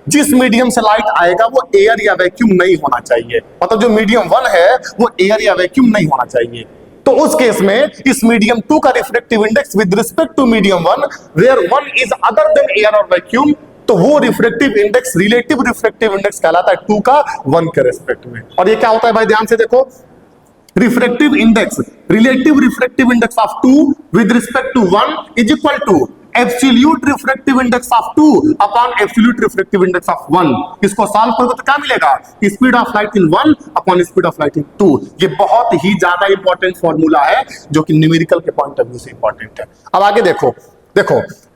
जिस मीडियम से लाइट आएगा वो एयर या वैक्यूम नहीं होना चाहिए, मतलब जो मीडियम 1 है वो एयर या वैक्यूम नहीं होना चाहिए। तो उस केस में इस मीडियम 2 का refractive index with respect to medium 1 where 1 is other than air और वैक्यूम, तो वो refractive index relative refractive index कहलाता है 2 का 1 के रिस्पेक्ट में। और ये क्या होता है भाई? ध्यान से देखो, refractive index relative refractive index of 2 with respect to 1 is equal to absolute refractive index of 2 upon absolute refractive index of 1। इसको सॉल्व करोगे तो क्या मिलेगा? Speed of light in 1 upon speed of light in 2। ये बहुत ही ज्यादा important formula है जो कि न्यूमेरिकल के पॉइंट ऑफ व्यू से इंपॉर्टेंट है। अब आगे देखो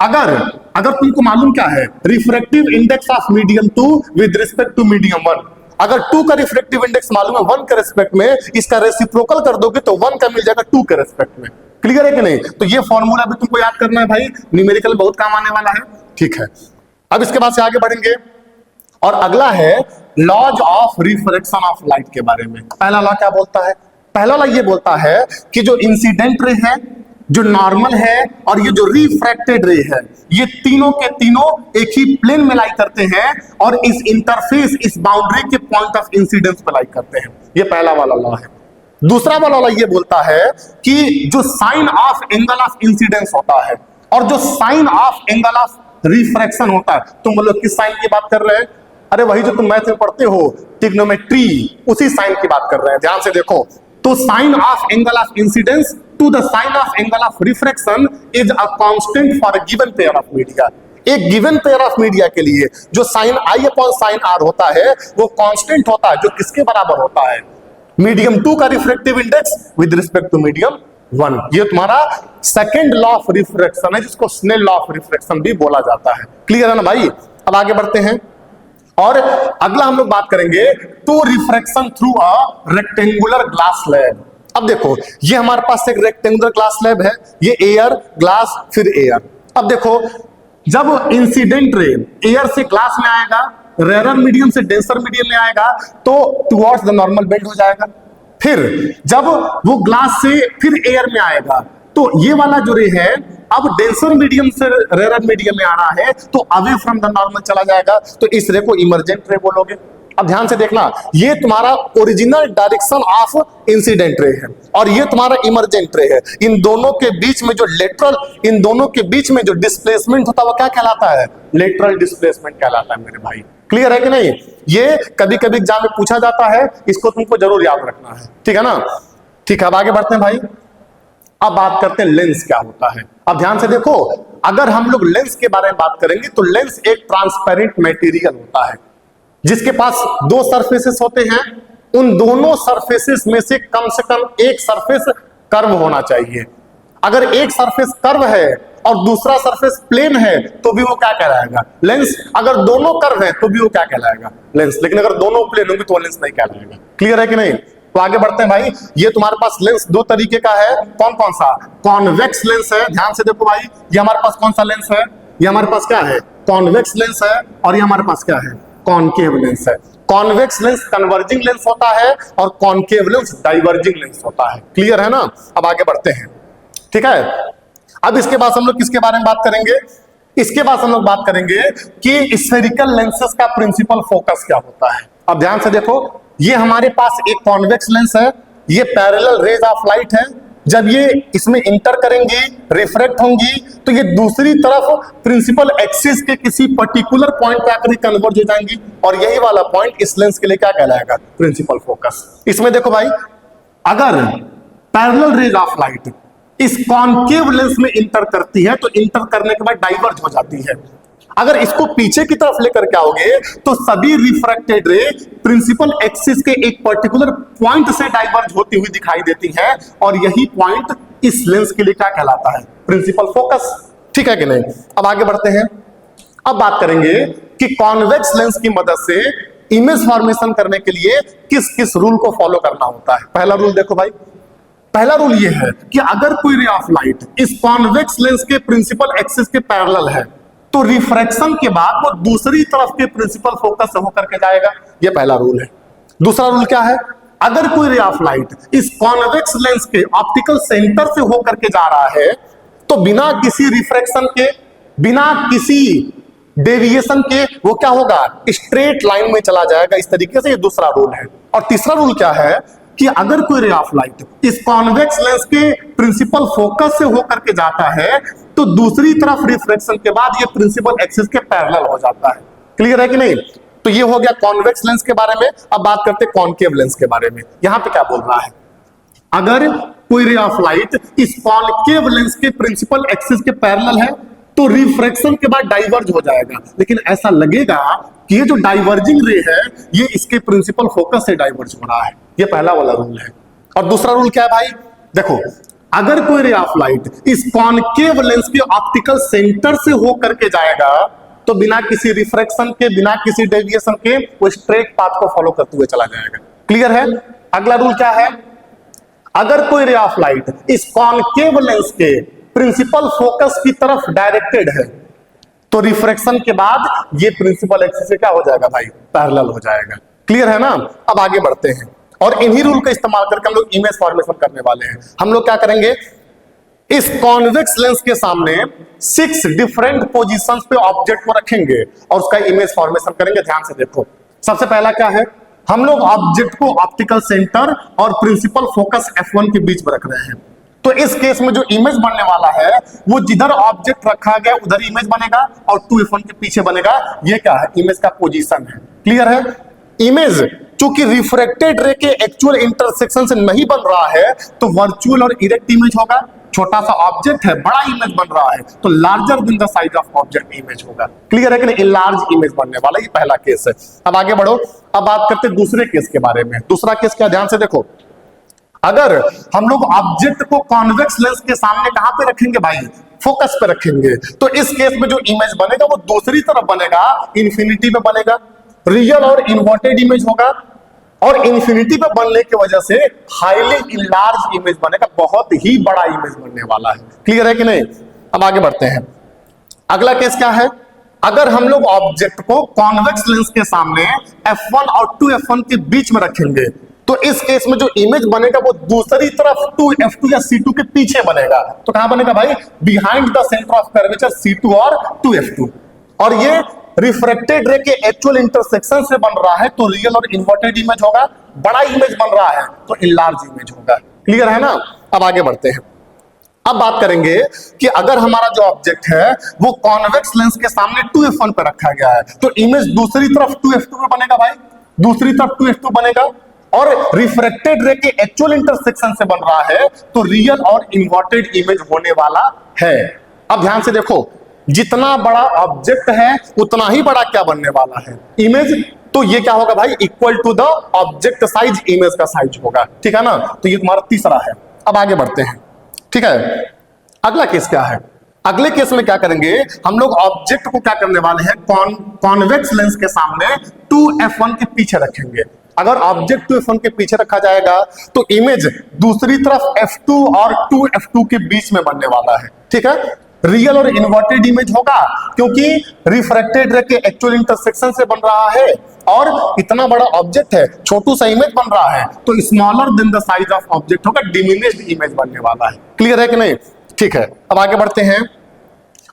अगर तुमको मालूम क्या है refractive index of medium 2 with respect to medium 1, अगर 2 का रिफ्रैक्टिव इंडेक्स मालूम है 1 के रिस्पेक्ट में, इसका रेसिप्रोकल कर दोगे तो 1 का मिल जाएगा 2 के रिस्पेक्ट में। क्लियर है कि नहीं? तो ये फॉर्मूला भी तुमको याद करना है भाई, न्यूमेरिकल बहुत काम आने वाला है। ठीक है, अब इसके बाद से आगे बढ़ेंगे और अगला है laws of refraction of light के बारे में। पहला लॉ क्या बोलता है? पहला लॉ ये बोलता है कि जो इंसिडेंट रे है, जो नॉर्मल है और ये जो रिफ्रैक्टेड रे है, ये तीनों के तीनों एक ही प्लेन में लाई करते हैं और इस इंटरफेस इस बाउंड्री के पॉइंट ऑफ इंसिडेंस पे लाई करते हैं। ये पहला वाला लॉ है। दूसरा वाला लॉ ये बोलता है कि जो sine of angle of incidence होता है और जो sine of angle of refraction होता है, तुम बोलो किस साइन की बात कर रहे हैं? अरे वही जो तुम मैथ में पढ़ते हो, ट्रिग्नोमेट्री, उसी साइन की बात कर रहे हैं। ध्यान से देखो, तो sine of angle of incidence to the sine of angle of refraction is a constant for a given pair of media. एक गिवन पेयर ऑफ मीडिया के लिए जो sine I upon sine R होता है वो कांस्टेंट होता है, जो किसके बराबर होता है? मीडियम 2 का refractive index with respect to medium 1। ये तुम्हारा सेकंड लॉ ऑफ रिफ्रैक्शन है, जिसको स्नेल लॉ ऑफ रिफ्रैक्शन भी बोला जाता है। क्लियर है ना भाई? अब आगे बढ़ते हैं और अगला हम लोग बात करेंगे to refraction through a rectangular glass slab. अब देखो ये हमारे पास एक रेक्टेंगुलर ग्लास स्लैब है, ये एयर ग्लास फिर एयर। अब देखो जब इंसिडेंट रे एयर से ग्लास में आएगा, रेयर मीडियम से डेंसर मीडियम में आएगा तो टुवर्ड्स द नॉर्मल बेंड हो जाएगा। फिर जब वो ग्लास से फिर एयर में आएगा तो ये वाला जो रे है अब डेंसर मीडियम से रेयर मीडियम में आ रहा है तो अवे फ्रॉम द नॉर्मल चला जाएगा, तो इस रे को इमर्जेंट रे बोलोगे। अब ध्यान से देखना, ये तुम्हारा original direction of incident ray है और ये तुम्हारा इमर्जेंट रे है। इन दोनों के बीच में जो लेटरल, इन दोनों के बीच में जो डिस्प्लेसमेंट होता है वो क्या कहलाता है? लेटरल डिस्प्लेसमेंट कहलाता है मेरे भाई। क्लियर है कि नहीं? ये कभी कभी एग्जाम में पूछा जाता है, इसको तुमको जरूर याद रखना है, ठीक है ना? ठीक है, अब आगे बढ़ते हैं भाई। अब बात करते हैं लेंस क्या होता है। अब ध्यान से देखो, अगर हम लोग लेंस के बारे में बात करेंगे तो लेंस एक ट्रांसपेरेंट मटेरियल होता है जिसके पास दो सरफेसेस होते हैं। उन दोनों सरफेसेस में से कम एक सरफेस कर्व होना चाहिए। अगर एक सरफेस कर्व है और दूसरा सरफेस प्लेन है तो भी वो क्या कहलाएगा? लेंस। अगर दोनों कर्व है तो भी वो क्या कहलाएगा? लेंस। लेकिन अगर दोनों प्लेन होंगे तो वो लेंस नहीं कहलाएगा। क्लियर है कि नहीं? तो आगे बढ़ते हैं भाई। ये तुम्हारे पास लेंस दो तरीके का है, कौन कौन सा? कॉन्वेक्स लेंस है। ध्यान से देखो भाई, ये हमारे पास कौन सा लेंस है? ये हमारे पास क्या है? कॉन्वेक्स लेंस है। और ये हमारे पास क्या है? कॉनकेव लेंस है। कॉन्वेक्स लेंस कन्वर्जिंग लेंस होता है और कॉनकेव लेंस डाइवर्जिंग लेंस होता है। क्लियर है ना? अब आगे बढ़ते हैं, ठीक है। अब इसके बाद हम लोग किसके बारे में बात करेंगे? इसके बाद हम लोग बात करेंगे कि स्फेरिकल लेंसेस का प्रिंसिपल फोकस क्या होता है। अब ध्यान से देखो, ये हमारे पास एक कॉन्वेक्स लेंस है, ये पैरेलल रेज ऑफ लाइट है। जब ये इसमें इंटर करेंगी, रिफ्रैक्ट होंगी, तो ये दूसरी तरफ प्रिंसिपल एक्सिस के किसी पर्टिकुलर पॉइंट पे आकर कन्वर्ज हो जाएंगी और यही वाला पॉइंट इस लेंस के लिए क्या कहलाएगा? Principal focus. इसमें देखो भाई, अगर पैरेलल रेज ऑफ लाइट इस कॉनकेव लेंस में इंटर करती है तो इंटर करने के बाद डाइवर्ज हो जाती है। अगर इसको पीछे की तरफ लेकर के आओगे तो सभी रिफ्रैक्टेड रे प्रिंसिपल एक्सिस के एक पर्टिकुलर पॉइंट से डाइवर्ज होती हुई दिखाई देती है और यही पॉइंट इस लेंस के लिए क्या कहलाता है? Principal focus. ठीक है कि नहीं? अब आगे बढ़ते हैं। अब बात करेंगे कि कॉन्वेक्स लेंस की मदद से इमेज फॉर्मेशन करने के लिए किस किस रूल को फॉलो करना होता है। पहला रूल देखो भाई, पहला रूल यह है कि अगर कोई रे ऑफ लाइट इस कॉन्वेक्स लेंस के प्रिंसिपल एक्सिस के पैरेलल है तो रिफ्रैक्शन के बाद वो दूसरी तरफ के प्रिंसिपल फोकस से होकर के जाएगा। ये पहला रूल है। दूसरा रूल क्या है? अगर कोई रे ऑफ लाइट इस कॉन्वेक्स लेंस के ऑप्टिकल सेंटर से होकर के जा रहा है तो बिना किसी रिफ्रैक्शन के, बिना किसी डेविएशन के वो क्या होगा? स्ट्रेट लाइन में चला जाएगा। इस तरीके से ये दूसरा रूल है। और तीसरा रूल क्या है कि अगर कोई रे ऑफ लाइट इस कॉन्वेक्स लेंस के प्रिंसिपल फोकस से होकर के जाता है तो दूसरी तरफ रिफ्रैक्शन के बाद ये प्रिंसिपल एक्सिस के पैरेलल हो जाता है। क्लियर है कि नहीं? तो ये हो गया कॉन्वेक्स लेंस के बारे में। अब बात करते हैं कॉनकेव लेंस के बारे में। यहां पे क्या बोल रहा है? अगर कोई रे ऑफ लाइट इस कॉनकेव लेंस के प्रिंसिपल एक्सिस के पैरेलल है तो रिफ्रैक्शन के बाद डाइवर्ज हो जाएगा, लेकिन ऐसा लगेगा कि ये जो डाइवर्जिंग रे है ये इसके प्रिंसिपल फोकस से डाइवर्ज हो रहा है। ये पहला वाला रूल है। और दूसरा रूल क्या है भाई? देखो, अगर कोई रे ऑफ लाइट इस कॉनकेव लेंस के ऑप्टिकल सेंटर से होकर के जाएगा तो बिना किसी रिफ्रैक्शन के, बिना किसी डेविएशन के वो स्ट्रेट पाथ को फॉलो करते हुए चला जाएगा। क्लियर है? अगला रूल क्या है? अगर कोई रे ऑफ लाइट इस कॉनकेव लेंस के प्रिंसिपल फोकस की तरफ डायरेक्टेड है तो रिफ्रैक्शन के बाद ये प्रिंसिपल एक्सिस से क्या हो जाएगा भाई? पैरेलल हो जाएगा। क्लियर है ना? अब आगे बढ़ते हैं और इन्हीं रूल का इस्तेमाल करके हम लोग इमेज फॉर्मेशन करने वाले हैं। हम लोग क्या करेंगे? इस कॉन्वेक्स लेंस के सामने 6 डिफरेंट पोजीशंस पे ऑब्जेक्ट को रखेंगे और उसका इमेज फॉर्मेशन करेंगे। ध्यान से देखो, सबसे पहला क्या है? हम लोग ऑब्जेक्ट को ऑप्टिकल सेंटर और प्रिंसिपल फोकस F1 के बीच में रख रहे हैं। तो इस केस में जो इमेज बनने वाला है वो जिधर ऑब्जेक्ट रखा गया उधर इमेज बनेगा और 2F1 के पीछे बनेगा। ये क्या है? इमेज का पोजीशन है। क्लियर है? इमेज चूंकि रिफ्रैक्टेड रे के एक्चुअल इंटरसेक्शन से नहीं बन रहा है तो वर्चुअल और इरेक्ट इमेज होगा। छोटा सा ऑब्जेक्ट है, बड़ा इमेज बन रहा है तो larger than the size of object image होगा। क्लियर है कि नहीं? लार्ज इमेज बनने वाला ये पहला केस है। अब आगे बढ़ो। अब बात करते हैं दूसरे केस के बारे में। दूसरा केस क्या? ध्यान से देखो, अगर हम लोग ऑब्जेक्ट को कॉन्वेक्स लेंस के सामने कहां पे रखेंगे भाई? फोकस पे रखेंगे। तो इस केस में जो इमेज बनेगा वो दूसरी तरफ बनेगा, इंफिनिटी में बनेगा। रियल और इन्वर्टेड इमेज होगा और इंफिनिटी पे बनने की वजह से हाईली इनलार्ज इमेज बनेगा, बहुत ही बड़ा इमेज बनने वाला है। क्लियर है कि नहीं? अब आगे बढ़ते हैं। अगला केस क्या है? अगर हम लोग ऑब्जेक्ट को कॉन्वेक्स लेंस के सामने f1 और 2f1 के बीच में रखेंगे तो इस केस में जो इमेज बनेगा वो दूसरी तरफ 2f2 या c2 के पीछे बनेगा। तो कहां बनेगा भाई? Behind the centre of curvature c2 और 2f2। और ये रिफ्रैक्टेड रे के एक्चुअल इंटरसेक्शन से बन रहा है तो रियल और इन्वर्टेड इमेज होगा। बड़ा इमेज बन रहा है तो इनलार्ज इमेज होगा। क्लियर है ना? अब आगे बढ़ते हैं। अब बात करेंगे कि अगर हमारा जो ऑब्जेक्ट है वो कॉन्वेक्स लेंस के सामने 2f1 पे रखा गया है तो इमेज दूसरी तरफ 2f2 में बनेगा भाई, दूसरी तरफ 2f2 बनेगा और रिफ्रैक्टेड रे के एक्चुअल इंटरसेक्शन से बन रहा है तो रियल और इन्वर्टेड इमेज होने वाला है। अब ध्यान से देखो, जितना बड़ा ऑब्जेक्ट है उतना ही बड़ा क्या बनने वाला है? इमेज। तो ये क्या होगा भाई? Equal to the object size, image का साइज होगा। ठीक है ना? तो ये तुम्हारा तीसरा है। अब आगे बढ़ते हैं। ठीक है, अगला केस क्या है? अगले केस में क्या करेंगे हम लोग? ऑब्जेक्ट को क्या करने वाले हैं? कॉन्वेक्स लेंस के सामने 2f1 के पीछे रखेंगे। अगर ऑब्जेक्ट 2f1 के पीछे रखा जाएगा तो इमेज दूसरी तरफ f2 और 2f2 के बीच में बनने वाला है। ठीक है, रियल और इन्वर्टेड इमेज होगा क्योंकि रिफ्रैक्टेड रे के एक्चुअल इंटरसेक्शन से बन रहा है और इतना बड़ा ऑब्जेक्ट है, छोटू सा इमेज बन रहा है तो smaller than the size of object होगा, डिमिनिश्ड इमेज बनने वाला है। क्लियर है कि नहीं? ठीक है, अब आगे बढ़ते हैं।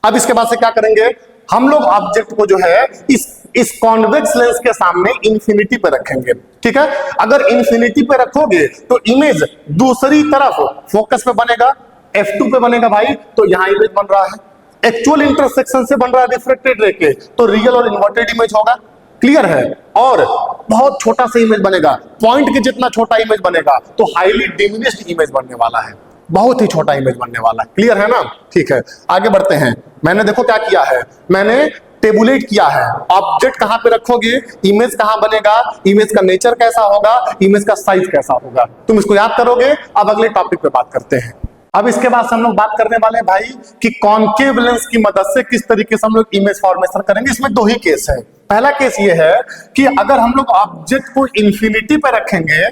अब इसके बाद से क्या करेंगे हम लोग? ऑब्जेक्ट को जो है इस कॉन्वेक्स लेंस के सामने इंफिनिटी पे रखेंगे। ठीक है, अगर इंफिनिटी पे रखोगे तो इमेज दूसरी तरफ फोकस पे बनेगा, f2 पे बनेगा भाई, तो यहां इमेज बन रहा है एक्चुअल इंटरसेक्शन से बन रहा है रिफ्रैक्टेड रे के, तो रियल और इन्वर्टेड इमेज होगा। क्लियर है? और बहुत छोटा सा इमेज बनेगा, पॉइंट के जितना छोटा इमेज बनेगा तो हाईली डिमिनिश्ड इमेज बनने वाला है, बहुत ही छोटा इमेज बनने वाला है। क्लियर है ना? ठीक है, आगे बढ़ते हैं। मैंने देखो क्या किया है, मैंने टेबुलेट किया है। ऑब्जेक्ट कहां पे रखोगे, इमेज कहां बनेगा, इमेज का नेचर कैसा होगा, इमेज का साइज कैसा होगा, तुम इसको याद करोगे। अब अगले टॉपिक पे बात करते हैं। अब इसके बाद हम लोग बात करने वाले हैं भाई कि कॉन्केव लेंस की मदद से किस तरीके से हम लोग इमेज फॉर्मेशन करेंगे। इसमें दो ही केस है। पहला केस ये है कि अगर हम लोग ऑब्जेक्ट को इंफिनिटी पे रखेंगे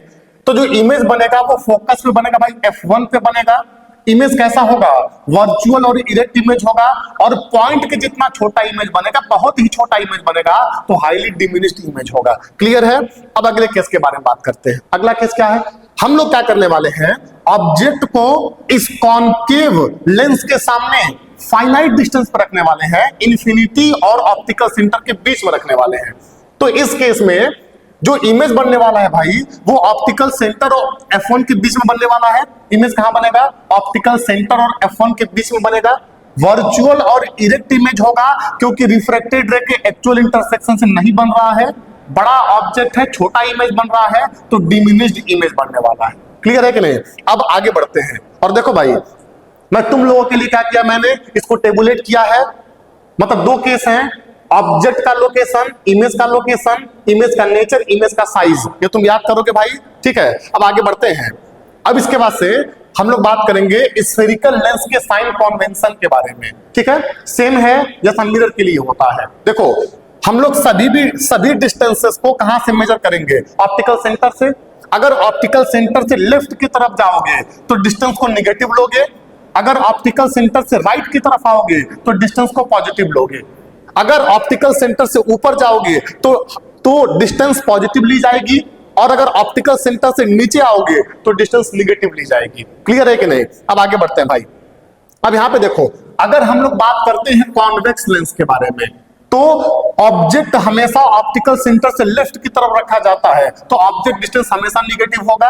तो जो इमेज बनेगा वो फोकस पे बनेगा भाई, f1 पे बनेगा। इमेज कैसा होगा? वर्चुअल और इरेक्ट इमेज होगा और पॉइंट के जितना छोटा इमेज बनेगा, बहुत ही छोटा इमेज बनेगा तो हाईली डिमिनिश्ड इमेज होगा। क्लियर है? अब अगले केस के बारे में बात करते हैं। अगला केस क्या है? हम लोग क्या करने वाले हैं? ऑब्जेक्ट को इस कॉन्केव लेंस के सामने फाइनाइट डिस्टेंस पर रखने वाले हैं, इंफिनिटी और ऑप्टिकल सेंटर के बीच में रखने वाले हैं। तो इस केस में जो इमेज बनने वाला है भाई वो ऑप्टिकल सेंटर और f1 के बीच में बनने वाला है। इमेज कहां बनेगा? ऑप्टिकल सेंटर और f1 के बीच में बनेगा। वर्चुअल और इरेक्ट इमेज होगा क्योंकि रिफ्रैक्टेड रे के एक्चुअल इंटरसेक्शन से नहीं बन रहा है, बड़ा ऑब्जेक्ट है, छोटा इमेज बन रहा है तो डिमिनिश्ड इमेज बनने वाला है। क्लियर है कि नहीं? अब आगे बढ़ते हैं। और देखो भाई, मैं तुम लोगों के लिए क्या किया, मैंने इसको टेबुलेट किया है। मतलब दो केस हैं, ऑब्जेक्ट का लोकेशन, इमेज का लोकेशन, इमेज का नेचर, इमेज का साइज, ये तुम याद करोगे भाई। ठीक है, अब आगे बढ़ते हैं। अब इसके बाद से हम लोग बात करेंगे स्फेरिकल लेंस के साइन कन्वेंशन के बारे में। ठीक है, सेम है जैसा मिरर के लिए होता है। देखो हम लोग सभी डिस्टेंसेस को कहां से मेजर करेंगे? ऑप्टिकल सेंटर से। अगर ऑप्टिकल सेंटर से लेफ्ट की तरफ जाओगे तो डिस्टेंस को निगेटिव लोगे, अगर ऑप्टिकल सेंटर से राइट की तरफ आओगे तो डिस्टेंस को पॉजिटिव लोगे। अगर ऑप्टिकल सेंटर से ऊपर जाओगे तो डिस्टेंस पॉजिटिव ली जाएगी और अगर ऑप्टिकल सेंटर से नीचे आओगे तो डिस्टेंस निगेटिव ली जाएगी। क्लियर है कि नहीं? अब आगे बढ़ते हैं भाई। अब यहां पे देखो, अगर हम लोग बात करते हैं कॉन्वेक्स लेंस के बारे में तो ऑब्जेक्ट हमेशा ऑप्टिकल सेंटर से लेफ्ट की तरफ रखा जाता है तो ऑब्जेक्ट डिस्टेंस हमेशा निगेटिव होगा।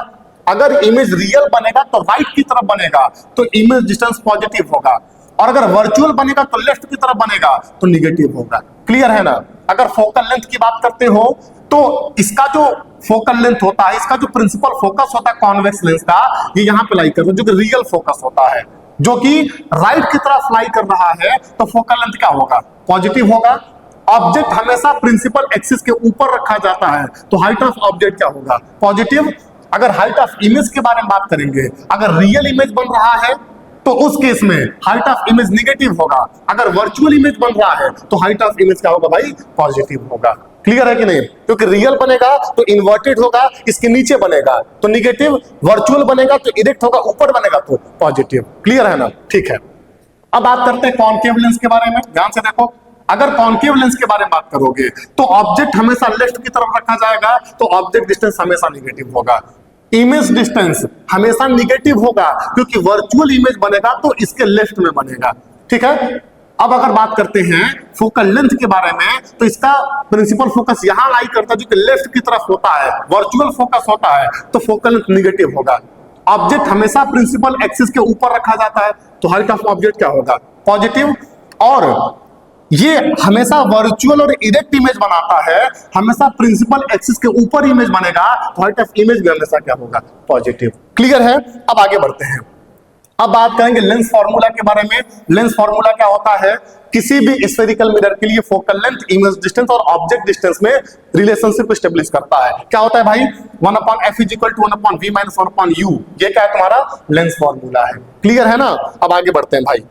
अगर इमेज रियल बनेगा तो राइट की तरफ बनेगा तो इमेज डिस्टेंस पॉजिटिव होगा और अगर वर्चुअल बनेगा तो लेफ्ट की तरफ बनेगा तो निगेटिव होगा। क्लियर है ना? अगर फोकल लेंथ की बात करते हो तो इसका जो फोकल लेंथ होता है, इसका जो प्रिंसिपल फोकस होता है कॉन्वेक्स लेंस का, ये यहां पे लाई करते हैं, जो कि रियल फोकस होता है, जो कि राइट की तरफ लाई कर रहा है तो फोकल लेंथ क्या होगा? पॉजिटिव होगा। ऑब्जेक्ट हमेशा प्रिंसिपल एक्सिस के ऊपर रखा जाता है तो हाइट ऑफ ऑब्जेक्ट क्या होगा? पॉजिटिव। अगर हाइट ऑफ इमेज के बारे में बात करेंगे, अगर रियल इमेज बन रहा है तो उस केस में हाइट ऑफ इमेज निगेटिव होगा, अगर वर्चुअल इमेज बन रहा है तो हाइट ऑफ इमेज क्या होगा भाई? पॉजिटिव होगा। क्लियर है कि नहीं? क्योंकि रियल बनेगा तो इन्वर्टेड होगा, इसके नीचे बनेगा तो निगेटिव, वर्चुअल बनेगा तो इरेक्ट होगा, ऊपर बनेगा तो पॉजिटिव। क्लियर है ना? ठीक है, अब बात करते हैं कॉन्केव लेंस के बारे में। ध्यान से देखो, अगर कॉन्केव लेंस के बारे में बात करोगे तो ऑब्जेक्ट हमेशा लेफ्ट की तरफ रखा जाएगा तो ऑब्जेक्ट डिस्टेंस हमेशा निगेटिव होगा। इमेज डिस्टेंस हमेशा निगेटिव होगा क्योंकि वर्चुअल इमेज बनेगा तो इसके लेफ्ट में बनेगा। ठीक है, अब अगर बात करते हैं फोकल लेंथ के बारे में तो इसका प्रिंसिपल फोकस यहां लाई करता है जो कि लेफ्ट की तरफ होता है, वर्चुअल फोकस होता है तो फोकल लेंथ निगेटिव होगा। ऑब्जेक्ट हमेशा प्रिंसिपल एक्सिस के ऊपर रखा जाता है तो हाइट ऑफ ऑब्जेक्ट क्या होगा? पॉजिटिव। और ये हमेशा वर्चुअल और इरेक्ट इमेज बनाता है, हमेशा प्रिंसिपल एक्सिस के ऊपर इमेज बनेगा तो हाइट ऑफ इमेज भी हमेशा क्या होगा? पॉजिटिव। क्लियर है? अब आगे बढ़ते हैं, अब बात करेंगे लेंस फॉर्मूला के बारे में। लेंस फॉर्मूला क्या होता है? किसी भी स्फेरिकल मिरर के लिए फोकल लेंथ, इमेज डिस्टेंस और ऑब्जेक्ट डिस्टेंस में रिलेशनशिप स्टेब्लिश करता है। क्या होता है भाई? 1/f = 1/v - 1/u। ये क्या है? तुम्हारा लेंस फॉर्मूला है। क्लियर है ना? अब आगे बढ़ते हैं भाई,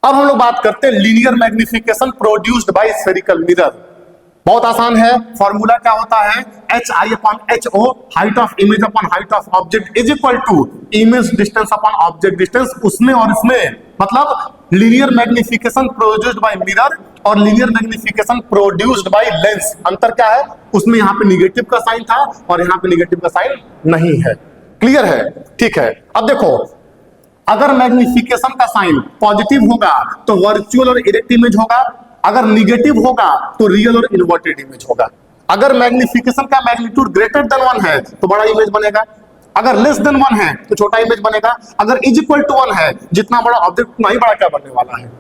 अब हम लोग बात करते हैं linear magnification produced by spherical mirror. बहुत आसान है, फॉर्मूला क्या होता है? HI/HO, height of image upon height of object is equal to image distance upon object distance, उसमें और इसमें। मतलब linear magnification produced by mirror और linear magnification produced by lens, अंतर क्या है? उसमें यहाँ पे निगेटिव का साइन था और यहाँ पे निगेटिव का साइन नहीं है। क्लियर है? ठीक है, अब देखो, अगर मैग्निफिकेशन का साइन पॉजिटिव होगा तो वर्चुअल और इरेक्ट इमेज होगा, अगर निगेटिव होगा तो रियल और इन्वर्टेड इमेज होगा। अगर मैग्निफिकेशन का मैग्नीट्यूड ग्रेटर देन 1 है तो बड़ा इमेज बनेगा, अगर लेस देन 1 है तो छोटा इमेज बनेगा, अगर इज इक्वल टू 1 है, जितना बड़ा ऑब्जेक्ट उतना ही बड़ा क्या बनने वाला है?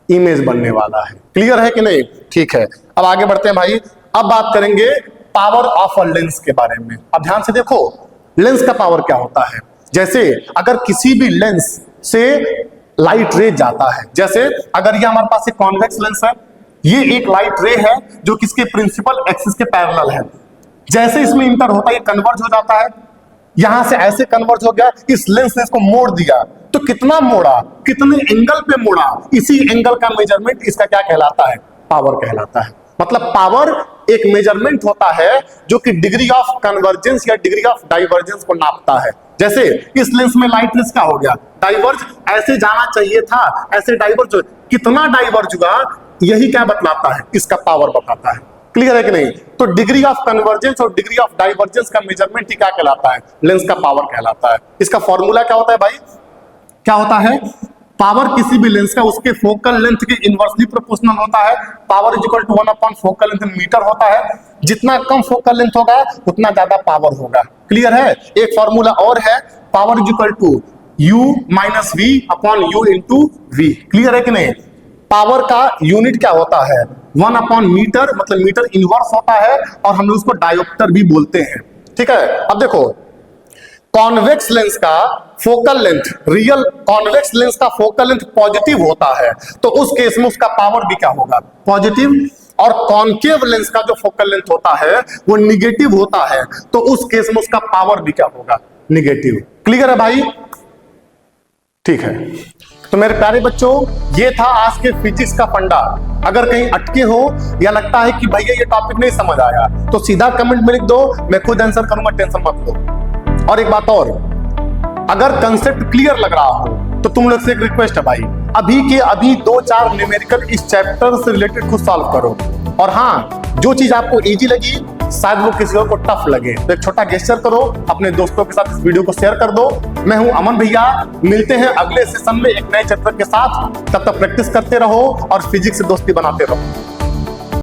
इमेज बनने वाला है। क्लियर है कि नहीं? ठीक है, अब आगे बढ़ते हैं भाई, अब बात करेंगे पावर ऑफ अ लेंस के बारे में। अब ध्यान से देखो, लेंस का पावर क्या होता है? जैसे अगर किसी भी लेंस से लाइट रे जाता है, जैसे अगर ये हमारे पास एक कॉन्वेक्स लेंस है, ये एक लाइट रे है जो किसके प्रिंसिपल एक्सिस के पैरेलल है, जैसे इसमें इंटर होता है ये कन्वर्ज हो जाता है, यहां से ऐसे कन्वर्ज हो गया, इस लेंस ने इसको मोड़ दिया तो कितना मोड़ा, कितने एंगल पे मोड़ा, इसी एंगल का मेजरमेंट इसका क्या कहलाता है? पावर कहलाता है। मतलब पावर एक मेजरमेंट होता है जो कि डिग्री ऑफ कन्वर्जेंस या डिग्री ऑफ डाइवर्जेंस को नापता है। जैसे इस लेंस में लाइट रेस क्या हो गया? डाइवर्ज, ऐसे जाना चाहिए था, ऐसे डाइवर्ज, कितना डाइवर्ज हुआ, यही क्या बतलाता है? इसका पावर बताता है। क्लियर है कि नहीं? तो डिग्री ऑफ कन्वर्जेंस और डिग्री ऑफ डाइवर्जेंस का मेजरमेंट ही क्या कहलाता है? लेंस का पावर कहलाता है। इसका फॉर्मूला क्या होता है भाई? क्या होता है? पावर किसी भी लेंस का उसके फोकल लेंथ के इनवर्सली प्रोपोर्शनल होता है। Power is equal to 1 focal length metre होता है। जितना कम फोकल लेंथ होगा उतना ज्यादा पावर होगा। क्लियर है? एक फॉर्मूला और है, power is equal to U - V upon U into V। Clear है कि नहीं? पावर का यूनिट क्या होता है? 1 मीटर, मतलब मीटर इनवर्स होता है और हम लोग उसको डायोप्टर भी बोलते हैं। ठीक है, अब देखो, कॉन्वेक्स लेंस का focal length, real convex lens का फोकल लेंथ पॉजिटिव होता है तो उस केस में उसका पावर भी क्या होगा? पॉजिटिव। और कॉन्केव लेंस का जो फोकल लेंथ होता है वो निगेटिव होता है तो उस केस में उसका पावर भी क्या होगा? निगेटिव। क्लियर है भाई? ठीक है, तो मेरे प्यारे बच्चों, ये था आज के फिजिक्स का फंडा। अगर कहीं अटके हो या लगता है कि भैया ये टॉपिक नहीं समझ आया तो सीधा कमेंट में लिख दो, मैं खुद आंसर करूंगा, टेंशन मत लो। और एक बात और, अगर कंसेप्ट क्लियर लग रहा हो तो तुम लोग से एक रिक्वेस्ट है भाई, अभी के अभी 2-4 न्यूमेरिकल इस चैप्टर से रिलेटेड खुद सॉल्व करो। और हाँ, जो चीज आपको इजी लगी शायद वो किसी और को टफ लगे तो एक छोटा गेस्चर करो, अपने दोस्तों के साथ इस वीडियो को शेयर कर दो। मैं हूं अमन भैया, मिलते हैं अगले सेशन में एक नए चैप्टर के साथ। तब तक प्रैक्टिस करते रहो और फिजिक्स से दोस्ती बनाते रहो।